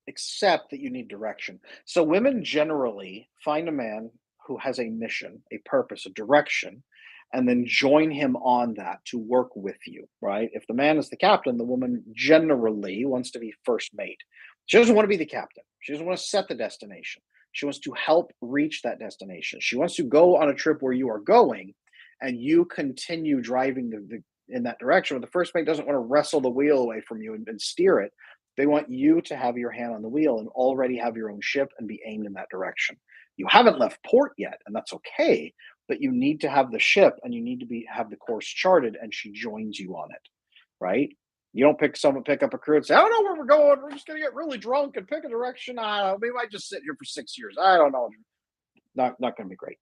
Speaker 1: except that you need direction. So women generally find a man who has a mission, a purpose, a direction, and then join him on that to work with you, right? If the man is the captain, the woman generally wants to be first mate. She doesn't want to be the captain. She doesn't want to set the destination. She wants to help reach that destination. She wants to go on a trip where you are going and you continue driving in that direction. But the first mate doesn't want to wrestle the wheel away from you and steer it. They want you to have your hand on the wheel and already have your own ship and be aimed in that direction. You haven't left port yet, and that's okay, but you need to have the ship and you need to be have the course charted, and she joins you on it, right? You don't pick up a crew and say, I don't know where we're going. We're just gonna get really drunk and pick a direction. I don't know. We might just sit here for 6 years. I don't know. Not gonna be great.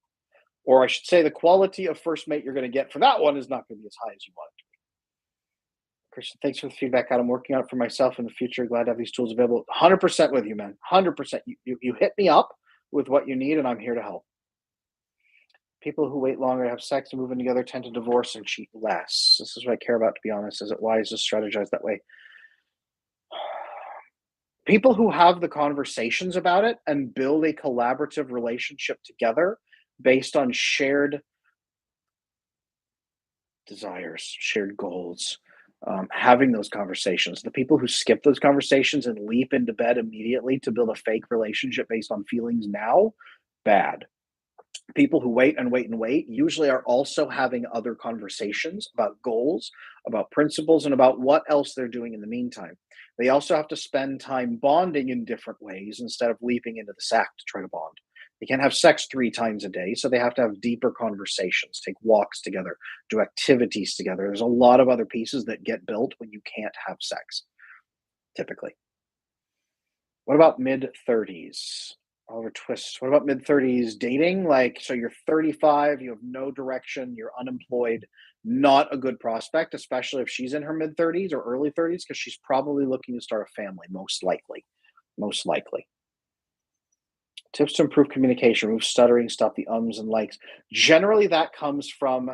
Speaker 1: Or I should say the quality of first mate you're gonna get for that one is not gonna be as high as you want it. Christian, thanks for the feedback. I'm working on it for myself in the future. Glad to have these tools available. 100% with you, man. 100%. You hit me up with what you need, and I'm here to help. People who wait longer to have sex and move in together tend to divorce and cheat less. This is what I care about, to be honest. Is it wise to strategize that way? People who have the conversations about it and build a collaborative relationship together based on shared desires, shared goals, having those conversations. The people who skip those conversations and leap into bed immediately to build a fake relationship based on feelings now, bad. People who wait and wait and wait usually are also having other conversations about goals, about principles, and about what else they're doing in the meantime. They also have to spend time bonding in different ways instead of leaping into the sack to try to bond. They can't have sex 3 times a day, so they have to have deeper conversations, take walks together, do activities together. There's a lot of other pieces that get built when you can't have sex, typically. What about mid 30s? Oliver Twist. What about mid 30s dating? Like, so you're 35, you have no direction, you're unemployed, not a good prospect, especially if she's in her mid 30s or early 30s, because she's probably looking to start a family, most likely. Most likely. Tips to improve communication, remove stuttering, stop the ums and likes. Generally, that comes from,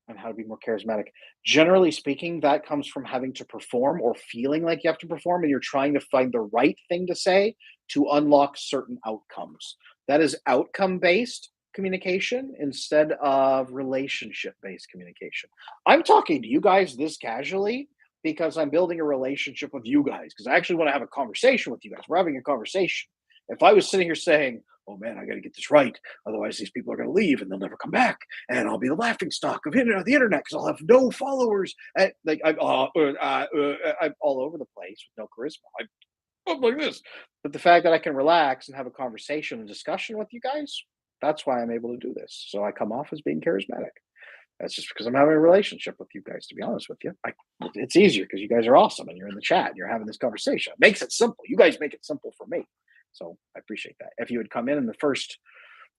Speaker 1: and how to be more charismatic. Generally speaking, that comes from having to perform or feeling like you have to perform, and you're trying to find the right thing to say to unlock certain outcomes. That is outcome based communication instead of relationship based communication. I'm talking to you guys this casually because I'm building a relationship with you guys, because I actually want to have a conversation with you guys. We're having a conversation. If I was sitting here saying, "Oh man, I got to get this right, otherwise these people are going to leave and they'll never come back, and I'll be the laughing stock of the internet because I'll have no followers," and like I'm all over the place with no charisma. I'm like this, but the fact that I can relax and have a conversation and discussion with you guys, that's why I'm able to do this. So I come off as being charismatic. That's just because I'm having a relationship with you guys, to be honest with you. It's easier because you guys are awesome and you're in the chat and you're having this conversation. It makes it simple. You guys make it simple for me. So I appreciate that. If you had come in the first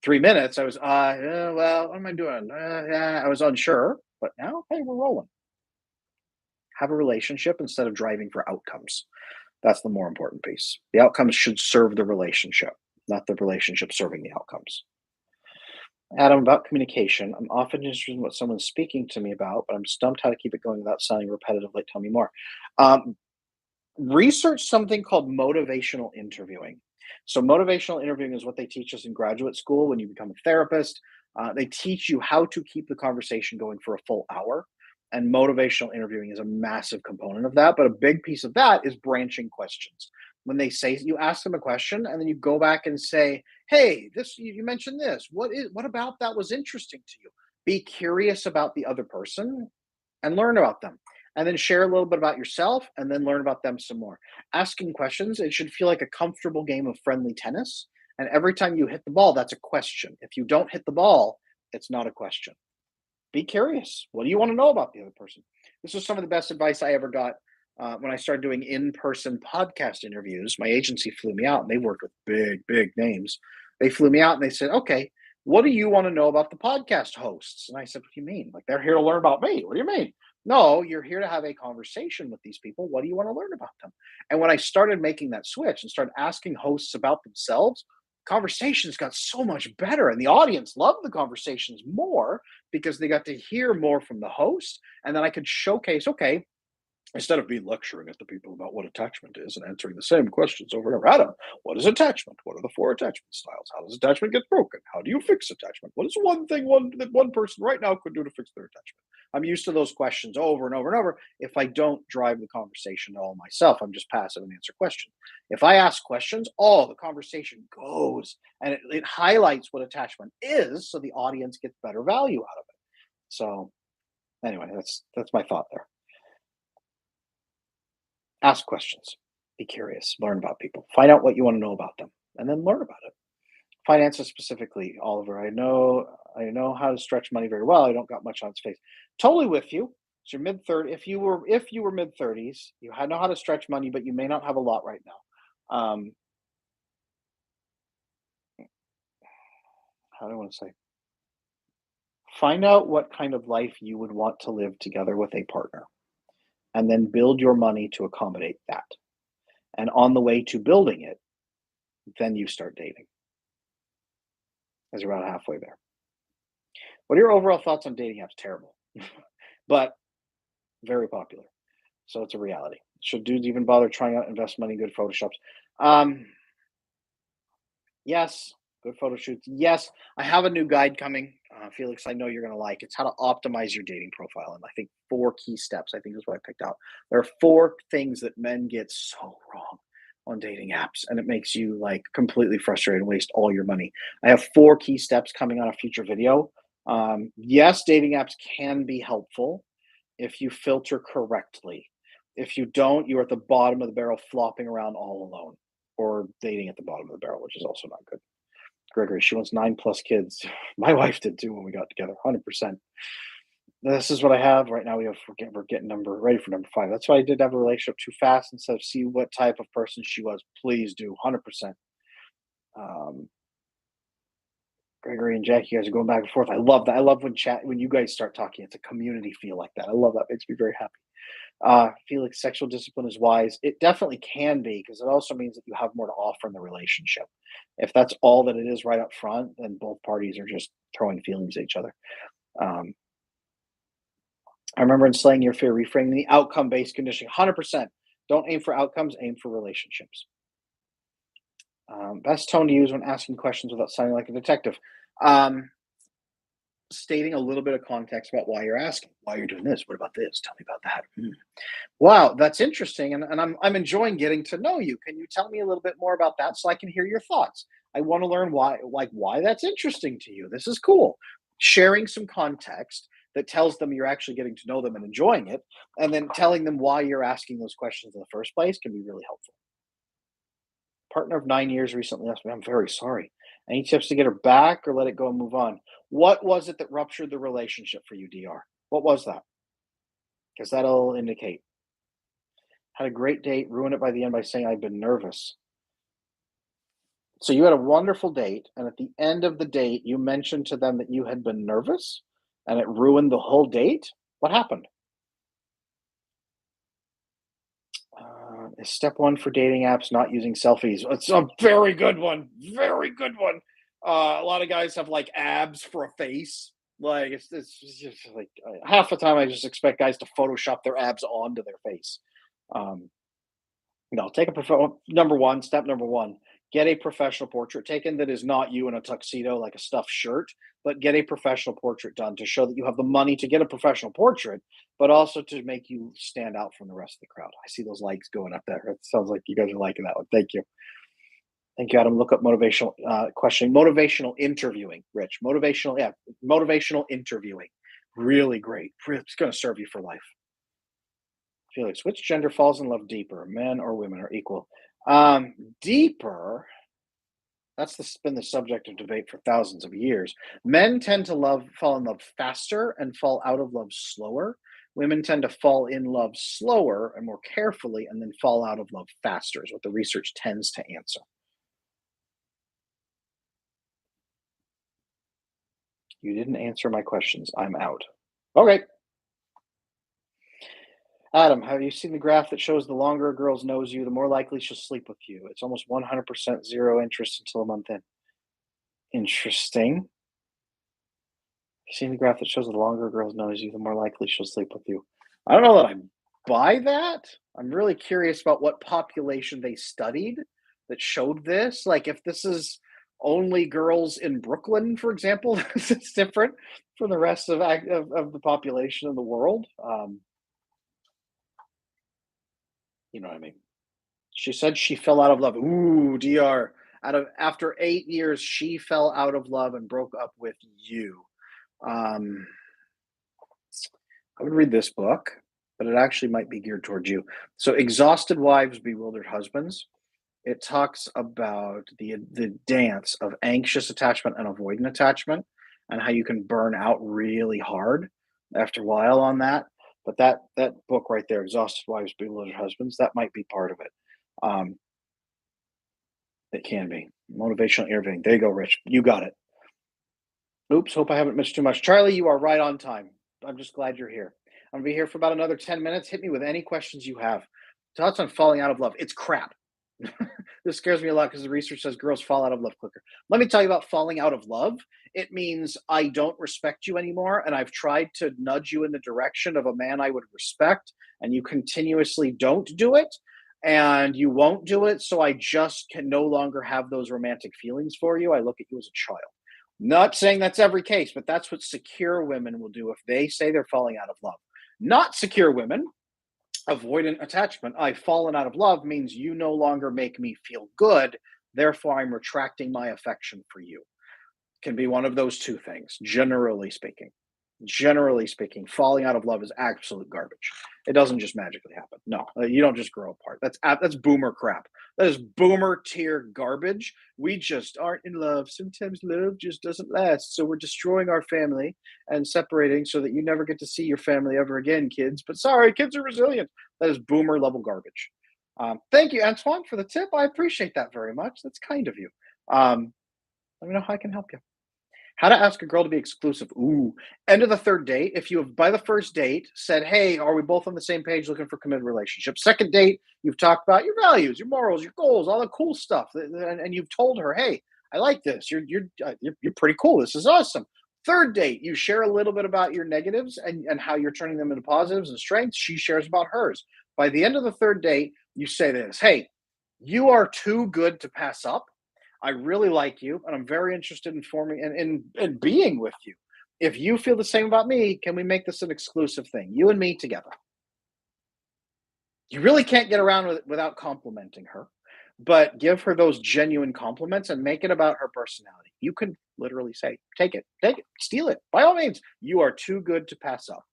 Speaker 1: 3 minutes, I was, well, what am I doing? Yeah, I was unsure, but now, hey, we're rolling. Have a relationship instead of driving for outcomes. That's the more important piece. The outcomes should serve the relationship, not the relationship serving the outcomes. Adam, about communication, I'm often interested in what someone's speaking to me about, but I'm stumped how to keep it going without sounding repetitive. Like, tell me more. Um, Research something called motivational interviewing. So, motivational interviewing is what they teach us in graduate school when you become a therapist. They teach you how to keep the conversation going for a full hour. And motivational interviewing is a massive component of that. But a big piece of that is branching questions. When they say you ask them a question and then you go back and say, "Hey, this you mentioned this. What about that was interesting to you?" Be curious about the other person and learn about them, and then share a little bit about yourself and then learn about them some more. Asking questions, it should feel like a comfortable game of friendly tennis, and every time you hit the ball, that's a question. If you don't hit the ball, it's not a question. Be curious. What do you want to know about the other person? This was some of the best advice I ever got when I started doing in-person podcast interviews. My agency flew me out and they worked with big names. They flew me out and they said, "Okay, what do you want to know about the podcast hosts?" And I said, "What do you mean? Like, they're here to learn about me? What do you mean?" "No, you're here to have a conversation with these people. What do you want to learn about them?" And when I started making that switch and started asking hosts about themselves, conversations got so much better and the audience loved the conversations more because they got to hear more from the host. And then I could showcase, okay, instead of me lecturing at the people about what attachment is and answering the same questions over and over. "Adam, what is attachment? What are the four attachment styles? How does attachment get broken? How do you fix attachment? What is one thing that one person right now could do to fix their attachment?" I'm used to those questions over and over and over. If I don't drive the conversation at all myself, I'm just passive and answer questions. If I ask questions, all the conversation goes and it highlights what attachment is so the audience gets better value out of it. So anyway, that's my thought there. Ask questions, be curious, learn about people, find out what you want to know about them, and then learn about it. Finances specifically, Oliver. I know how to stretch money very well. I don't got much on its face. Totally with you. So you're mid 30. If you were mid 30s, know how to stretch money, but you may not have a lot right now. How do I want to say? Find out what kind of life you would want to live together with a partner, and then build your money to accommodate that. And on the way to building it, then you start dating. As you're about halfway there. What are your overall thoughts on dating apps? Terrible, but very popular. So it's a reality. Should dudes even bother trying out invest money in good photoshops? Um, yes, good photo shoots. Yes, I have a new guide coming, Felix. I know you're gonna like. It's how to optimize your dating profile, and I think 4 key steps. I think is what I picked out. There are 4 things that men get so wrong on dating apps, and it makes you like completely frustrated and waste all your money. I have 4 key steps coming on a future video. Yes, dating apps can be helpful if you filter correctly. If you don't, you're at the bottom of the barrel flopping around all alone or dating at the bottom of the barrel, which is also not good. Gregory, she wants 9 plus kids. My wife did too when we got together, 100%. This is what I have right now. We're getting ready for number 5. That's why I did have a relationship too fast instead of see what type of person she was. Please do, 100%. Um, Gregory and Jackie, you guys are going back and forth. I love that. I love when you guys start talking. It's a community feel like that. I love that. Makes me very happy. Felix, sexual discipline is wise. It definitely can be because it also means that you have more to offer in the relationship. If that's all that it is right up front, then both parties are just throwing feelings at each other. Um, I remember in Slaying Your Fear, reframing the outcome based conditioning. 100%. Don't aim for outcomes, aim for relationships. Best tone to use when asking questions without sounding like a detective. Um, stating a little bit of context about why you're asking, why you're doing this, what about this, tell me about that. Wow, that's interesting, and I'm enjoying getting to know you. Can you tell me a little bit more about that so I can hear your thoughts? I want to learn why, like why that's interesting to you. This is cool. Sharing some context that tells them you're actually getting to know them and enjoying it, and then telling them why you're asking those questions in the first place can be really helpful. Partner of 9 years recently left me. I'm very sorry. Any tips to get her back or let it go and move on? What was it that ruptured the relationship for you, Dr? What was that? Because that'll indicate. Had a great date, ruined it by the end by saying I've been nervous. So you had a wonderful date, and at the end of the date, you mentioned to them that you had been nervous, and it ruined the whole date. What happened? Is step one for dating apps not using selfies? It's a very good one. Very good one. A lot of guys have like abs for a face. Like it's just like half the time I just expect guys to Photoshop their abs onto their face. Um, No, take a number one, step number one, get a professional portrait taken that is not you in a tuxedo like a stuffed shirt, but get a professional portrait done to show that you have the money to get a professional portrait, but also to make you stand out from the rest of the crowd. I see those likes going up there. It sounds like you guys are liking that one. Thank you. Thank you, Adam. Look up motivational questioning, motivational interviewing, Rich. Motivational, yeah, motivational interviewing. Really great. It's going to serve you for life. Felix, which gender falls in love deeper, men or women are equal? Deeper, been the subject of debate for thousands of years. Men tend to fall in love faster and fall out of love slower. Women tend to fall in love slower and more carefully and then fall out of love faster, is what the research tends to answer. You didn't answer my questions. I'm out. Okay. Adam, have you seen the graph that shows the longer a girl knows you, the more likely she'll sleep with you? It's almost 100% zero interest until a month in. Interesting. You've seen the graph that shows the longer a girl knows you, the more likely she'll sleep with you. I don't know that I buy that. I'm really curious about what population they studied that showed this. Like, if this is only girls in Brooklyn, for example, it's different from the rest of the population in the world. You know what I mean? She said she fell out of love. Ooh, Dr. After 8 years, she fell out of love and broke up with you. Um, I would read this book, but it actually might be geared towards you. So, Exhausted Wives, Bewildered Husbands. It talks about the dance of anxious attachment and avoidant attachment, and how you can burn out really hard after a while on that. But that book right there, Exhausted Wives, Bewildered Husbands, that might be part of it. Um, it can be motivational interviewing. There you go, Rich. You got it. Oops, hope I haven't missed too much. Charlie, you are right on time. I'm just glad you're here. I'm gonna be here for about another 10 minutes. Hit me with any questions you have. Thoughts on falling out of love? It's crap. This scares me a lot because the research says girls fall out of love quicker. Let me tell you about falling out of love. It means I don't respect you anymore, and I've tried to nudge you in the direction of a man I would respect, and you continuously don't do it, and you won't do it. So I just can no longer have those romantic feelings for you. I look at you as a child. Not saying that's every case, but that's what secure women will do if they say they're falling out of love. Not secure women, avoidant attachment. I've fallen out of love means you no longer make me feel good. Therefore, I'm retracting my affection for you. Can be one of those two things, generally speaking. Generally speaking, falling out of love is absolute garbage. It doesn't just magically happen. No, you don't just grow apart. That's boomer crap. That is boomer tier garbage. We just aren't in love. Sometimes love just doesn't last. So we're destroying our family and separating so that you never get to see your family ever again, kids. But sorry, kids are resilient. That is boomer level garbage. Thank you, Antoine, for the tip. I appreciate that very much. That's kind of you. Let me know how I can help you. How to ask a girl to be exclusive. Ooh, end of the third date. If you have, by the first date, said, hey, are we both on the same page looking for committed relationship? Second date, you've talked about your values, your morals, your goals, all the cool stuff. And you've told her, hey, I like this. You're pretty cool. This is awesome. Third date, you share a little bit about your negatives and how you're turning them into positives and strengths. She shares about hers. By the end of the third date, you say this, hey, you are too good to pass up. I really like you, and I'm very interested in forming and in being with you. If you feel the same about me, can we make this an exclusive thing? You and me together. You really can't get around with it without complimenting her, but give her those genuine compliments and make it about her personality. You can literally say, take it, steal it. By all means, you are too good to pass up.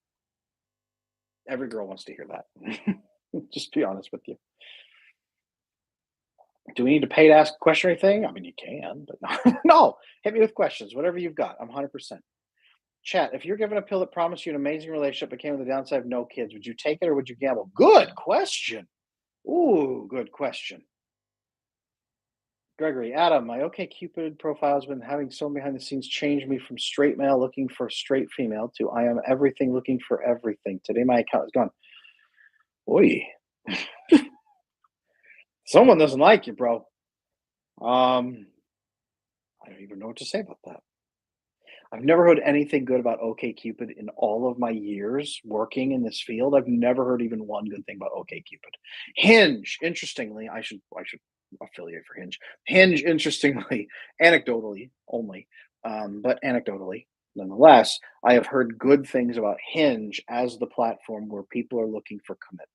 Speaker 1: Every girl wants to hear that. Just be honest with you. Do we need to pay to ask a question or anything? I mean, you can, but no, no. Hit me with questions, whatever you've got. I'm 100%. Chat, if you're given a pill that promised you an amazing relationship but came with the downside of no kids, would you take it or would you gamble? Good question. Ooh, good question. Gregory, Adam, my OK Cupid profile has been having someone behind the scenes change me from straight male looking for straight female to I am everything looking for everything. Today my account is gone. Oi, someone doesn't like you, bro. I don't even know what to say about that. I've never heard anything good about OK Cupid in all of my years working in this field. I've never heard even one good thing about OK Cupid. Hinge, interestingly, I should affiliate for Hinge. Hinge, interestingly, anecdotally only, but anecdotally nonetheless, I have heard good things about Hinge as the platform where people are looking for commitment.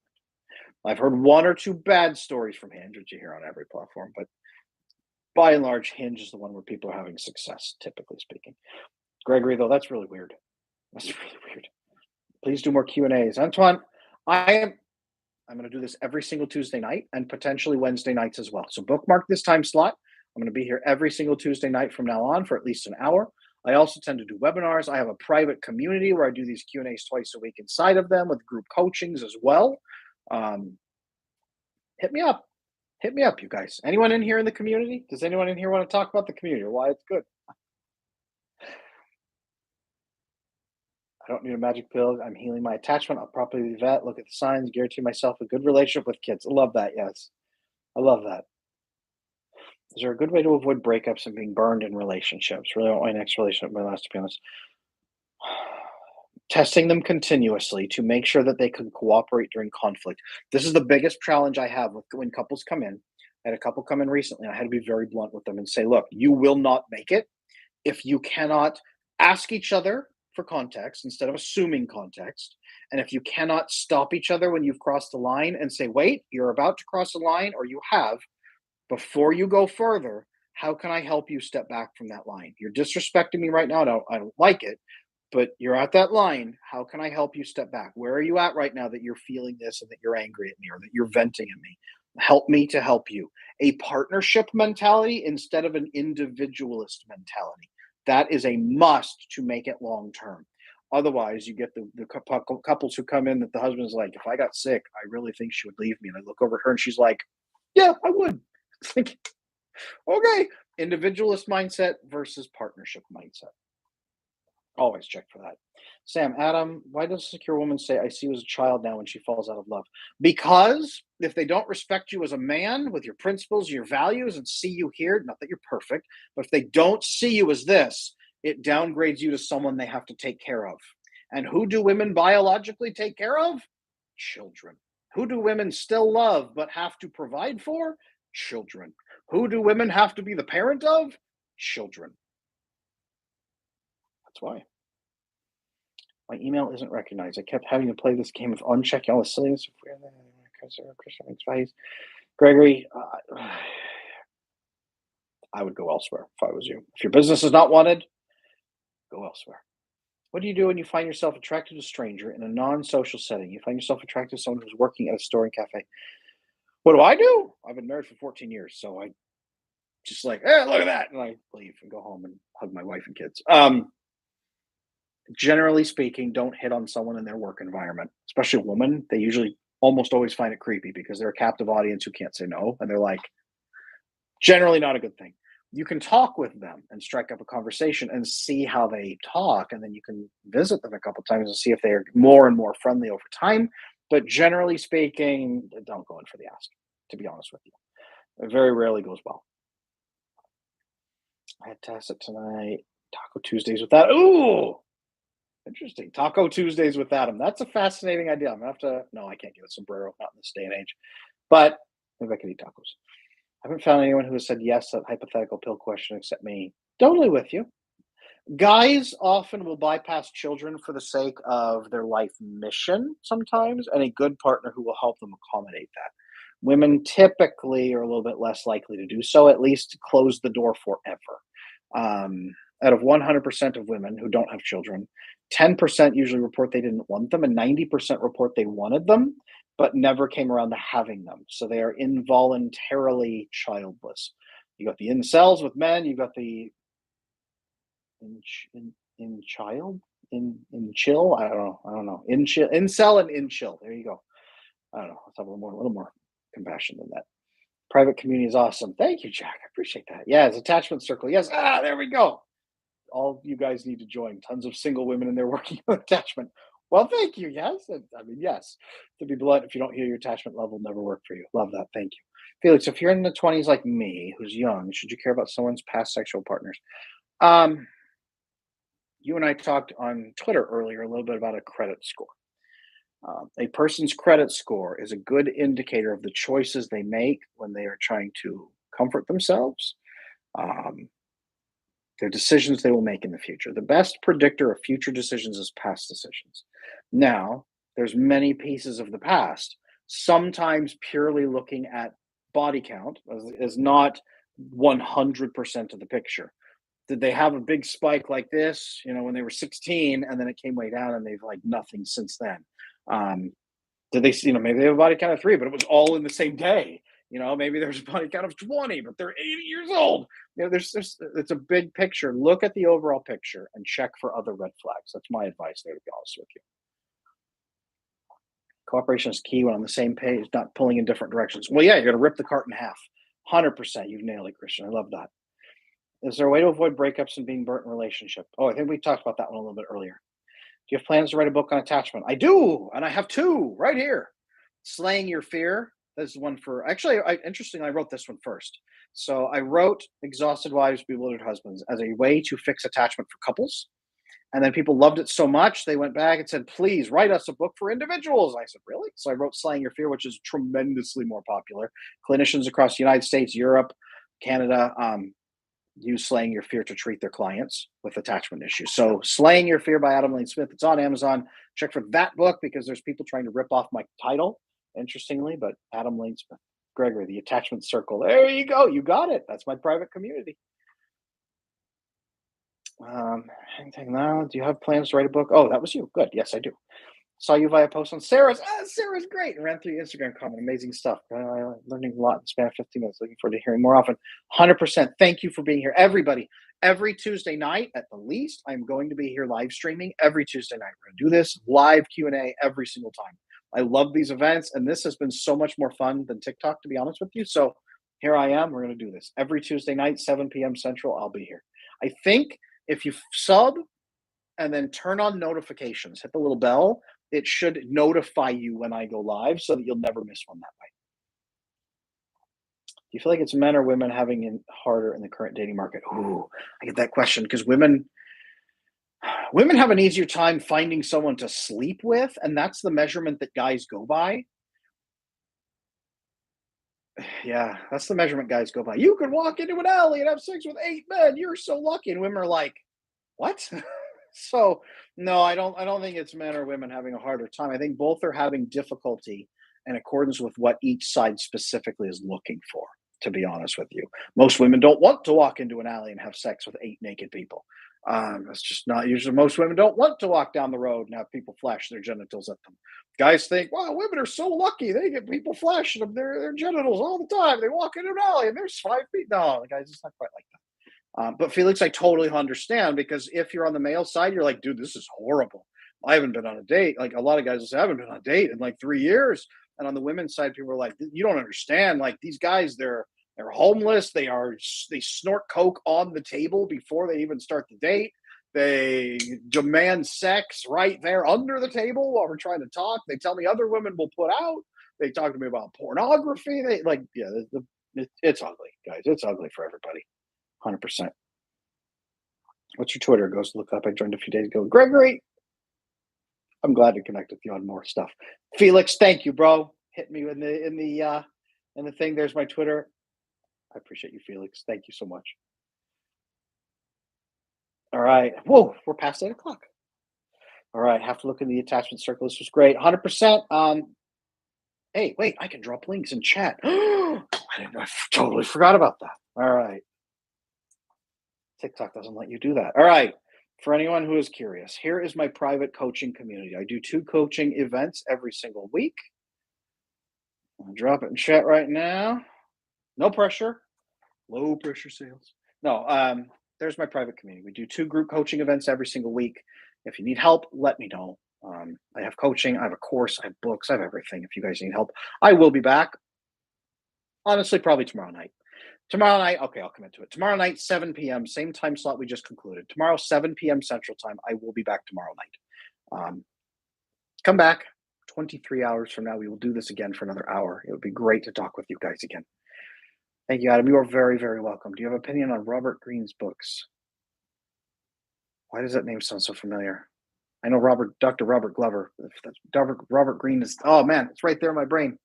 Speaker 1: I've heard one or two bad stories from Hinge, which you hear on every platform, but by and large, Hinge is the one where people are having success, typically speaking. Gregory, though, that's really weird. That's really weird. Please do more Q and A's, Antoine. I am. I'm going to do this every single Tuesday night and potentially Wednesday nights as well. So bookmark this time slot. I'm going to be here every single Tuesday night from now on for at least an hour. I also tend to do webinars. I have a private community where I do these Q and A's twice a week inside of them with group coachings as well. Um, hit me up. Hit me up, you guys. Anyone in here in the community? Does anyone in here want to talk about the community or why it's good? I don't need a magic pill. I'm healing my attachment. I'll properly vet, look at the signs, guarantee myself a good relationship with kids. I love that. Yes. I love that. Is there a good way to avoid breakups and being burned in relationships? Really want my next relationship, my last, to be honest. Testing them continuously to make sure that they can cooperate during conflict. This is the biggest challenge I have with when couples come in. I had a couple come in recently. I had to be very blunt with them and say, look, you will not make it if you cannot ask each other for context instead of assuming context. And if you cannot stop each other when you've crossed the line and say, wait, you're about to cross the line or you have, before you go further, how can I help you step back from that line? You're disrespecting me right now. I don't like it, but you're at that line. How can I help you step back? Where are you at right now that you're feeling this and that you're angry at me or that you're venting at me? Help me to help you. A partnership mentality instead of an individualist mentality. That is a must to make it long term. Otherwise, you get the couples who come in that the husband's like, if I got sick, I really think she would leave me. And I look over at her and she's like, yeah, I would. It's like, okay, individualist mindset versus partnership mindset. Always check for that. Sam, Adam, why does a secure woman say, I see you as a child now when she falls out of love? Because if they don't respect you as a man with your principles, your values, and see you here, not that you're perfect, but if they don't see you as this, it downgrades you to someone they have to take care of. And who do women biologically take care of? Children. Who do women still love but have to provide for? Children. Who do women have to be the parent of? Children. That's why. My email isn't recognized. I kept having to play this game of unchecking all the silliness. Gregory, I would go elsewhere if I was you. If your business is not wanted, go elsewhere. What do you do when you find yourself attracted to a stranger in a non-social setting? You find yourself attracted to someone who's working at a store and cafe. What do I do? I've been married for 14 years, so I just like, hey, look at that, and I leave and go home and hug my wife and kids. Generally speaking, don't hit on someone in their work environment, especially a woman. They usually almost always find it creepy because they're a captive audience who can't say no. And they're like, generally not a good thing. You can talk with them and strike up a conversation and see how they talk. And then you can visit them a couple times and see if they're more and more friendly over time. But generally speaking, don't go in for the ask, to be honest with you. It very rarely goes well. I had Tacit tonight. Taco Tuesdays with that. Ooh, interesting. Taco Tuesdays with Adam. That's a fascinating idea. I'm gonna have to. No, I can't get a sombrero, not in this day and age. But maybe I can eat tacos. I haven't found anyone who has said yes to that hypothetical pill question except me. Totally with you. Guys often will bypass children for the sake of their life mission sometimes, and a good partner who will help them accommodate that. Women typically are a little bit less likely to do so, at least to close the door forever. Out of 100% of women who don't have children, 10% usually report they didn't want them, and 90% report they wanted them, but never came around to having them. So they are involuntarily childless. You got the incels with men, you got the in child in chill. I don't know. In chill, incel and in chill. There you go. I don't know. Let's have a little more compassion than that. Private community is awesome. Thank you, Jack. I appreciate that. Yeah, it's attachment circle. Yes. There we go. All you guys need to join. Tons of single women in there working on attachment. Well, thank you. Yes. I mean, yes. To be blunt, if you don't hear your attachment level never work for you. Love that. Thank you. Felix, if you're in the 20s like me, who's young, should you care about someone's past sexual partners? Um, you and I talked on Twitter earlier a little bit about a credit score. A person's credit score is a good indicator of the choices they make when they are trying to comfort themselves, um, their decisions they will make in the future. The best predictor of future decisions is past decisions. Now, there's many pieces of the past. Sometimes purely looking at body count is not 100% of the picture. Did they have a big spike like this, when they were 16 and then it came way down and they've like nothing since then? Um, did they, maybe they have a body count of 3, but it was all in the same day. Maybe there's a body count of 20, but they're 80 years old. There's it's a big picture. Look at the overall picture and check for other red flags. That's my advice there, to be honest with you. Cooperation is key when on the same page, not pulling in different directions. Well, yeah, you're going to rip the cart in half. 100%. You've nailed it, Christian. I love that. Is there a way to avoid breakups and being burnt in a relationship? Oh, I think we talked about that one a little bit earlier. Do you have plans to write a book on attachment? I do, and I have two right here. Slaying Your Fear. This is one for actually. Interestingly, I wrote this one first. So I wrote "Exhausted Wives, Bewildered Husbands" as a way to fix attachment for couples, and then people loved it so much they went back and said, "Please write us a book for individuals." And I said, "Really?" So I wrote "Slaying Your Fear," which is tremendously more popular. Clinicians across the United States, Europe, Canada, use Slaying Your Fear to treat their clients with attachment issues. So Slaying Your Fear by Adam Lane Smith. It's on Amazon. Check for that book because there's people trying to rip off my title, interestingly, but Adam Lane Smith. Gregory, the attachment circle. There you go. You got it. That's my private community. Anything now? Do you have plans to write a book? Oh, that was you. Good. Yes, I do. Saw you via post on Sarah's. Sarah's great. Ran through your Instagram comment. Amazing stuff. Learning a lot in the span of 15 minutes. Looking forward to hearing more often. 100%. Thank you for being here. Everybody, every Tuesday night, at the least, I'm going to be here live streaming every Tuesday night. We're going to do this live Q&A every single time. I love these events, and this has been so much more fun than TikTok, to be honest with you. So here I am. We're going to do this every Tuesday night, 7 p.m. Central. I'll be here. I think if you sub and then turn on notifications, hit the little bell, it should notify you when I go live so that you'll never miss one that way. Do you feel like it's men or women having it harder in the current dating market? Ooh, I get that question because women have an easier time finding someone to sleep with, and that's the measurement that guys go by. Yeah, that's the measurement guys go by. You could walk into an alley and have sex with 8 men. You're so lucky. And women are like, what? So no, I don't think it's men or women having a harder time. I think both are having difficulty in accordance with what each side specifically is looking for, to be honest with you. Most women don't want to walk into an alley and have sex with 8 naked people. That's just not usually. Most women don't want to walk down the road and have people flash their genitals at them. Guys think, wow, women are so lucky. They get people flashing them their genitals all the time. They walk into an alley and there's 5 feet. No, guys, it's not quite like that. But Felix, I totally understand because if you're on the male side, you're like, dude, this is horrible. I haven't been on a date. Like a lot of guys will say, I haven't been on a date in like 3 years. And on the women's side, people are like, you don't understand. Like these guys, they're homeless. They snort coke on the table before they even start the date. They demand sex right there under the table while we're trying to talk. They tell me other women will put out. They talk to me about pornography. They like, yeah, it's ugly, guys. It's ugly for everybody. 100%. What's your Twitter? Goes look up. I joined a few days ago. Gregory, I'm glad to connect with you on more stuff. Felix, thank you, bro. Hit me in the thing. There's my Twitter. I appreciate you, Felix. Thank you so much. All right. Whoa, we're past 8 o'clock. All right. Have to look in the attachment circle. This was great. 100%. Hey, wait, I can drop links in chat. I totally forgot about that. All right. TikTok doesn't let you do that. All right. For anyone who is curious, here is my private coaching community. I do 2 coaching events every single week. I'll drop it in chat right now. No pressure, low pressure sales. No, there's my private community. We do 2 group coaching events every single week. If you need help, let me know. I have coaching, I have a course, I have books, I have everything. If you guys need help, I will be back. Honestly, probably tomorrow night. Tomorrow night, okay, I'll commit to it. Tomorrow night, 7 p.m., same time slot we just concluded. Tomorrow, 7 p.m. Central Time. I will be back tomorrow night. Come back 23 hours from now. We will do this again for another hour. It would be great to talk with you guys again. Thank you, Adam. You are very, very welcome. Do you have an opinion on Robert Greene's books? Why does that name sound so familiar? I know Dr. Robert Glover. If that's Robert Greene is, oh man, it's right there in my brain.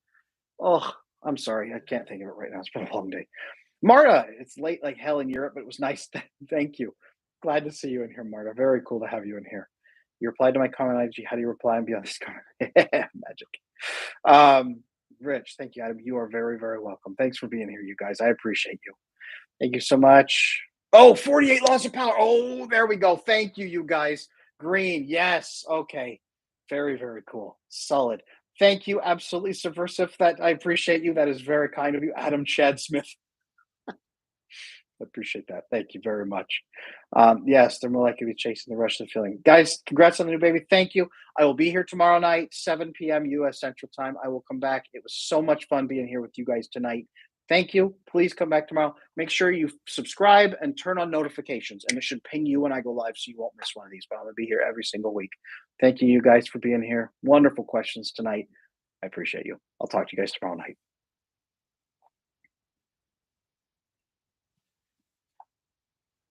Speaker 1: Oh, I'm sorry. I can't think of it right now. It's been a long day. Marta, it's late like hell in Europe, but it was nice. Thank you. Glad to see you in here, Marta. Very cool to have you in here. You replied to my comment, IG. How do you reply and be on this comment? Magic. Rich, thank you, Adam. You are very, very welcome. Thanks for being here, you guys. I appreciate you. Thank you so much. Oh, 48 laws of power. Oh, there we go. Thank you, you guys. Green. Yes. Okay. Very, very cool. Solid. Thank you. Absolutely subversive. That I appreciate you. That is very kind of you, Adam Chad Smith. I appreciate that. Thank you very much. Yes, they're more likely to be chasing the rush of the feeling. Guys, congrats on the new baby. Thank you. I will be here tomorrow night, 7 p.m. U.S. Central Time. I will come back. It was so much fun being here with you guys tonight. Thank you. Please come back tomorrow. Make sure you subscribe and turn on notifications, and it should ping you when I go live so you won't miss one of these. But I'm going to be here every single week. Thank you, you guys, for being here. Wonderful questions tonight. I appreciate you. I'll talk to you guys tomorrow night.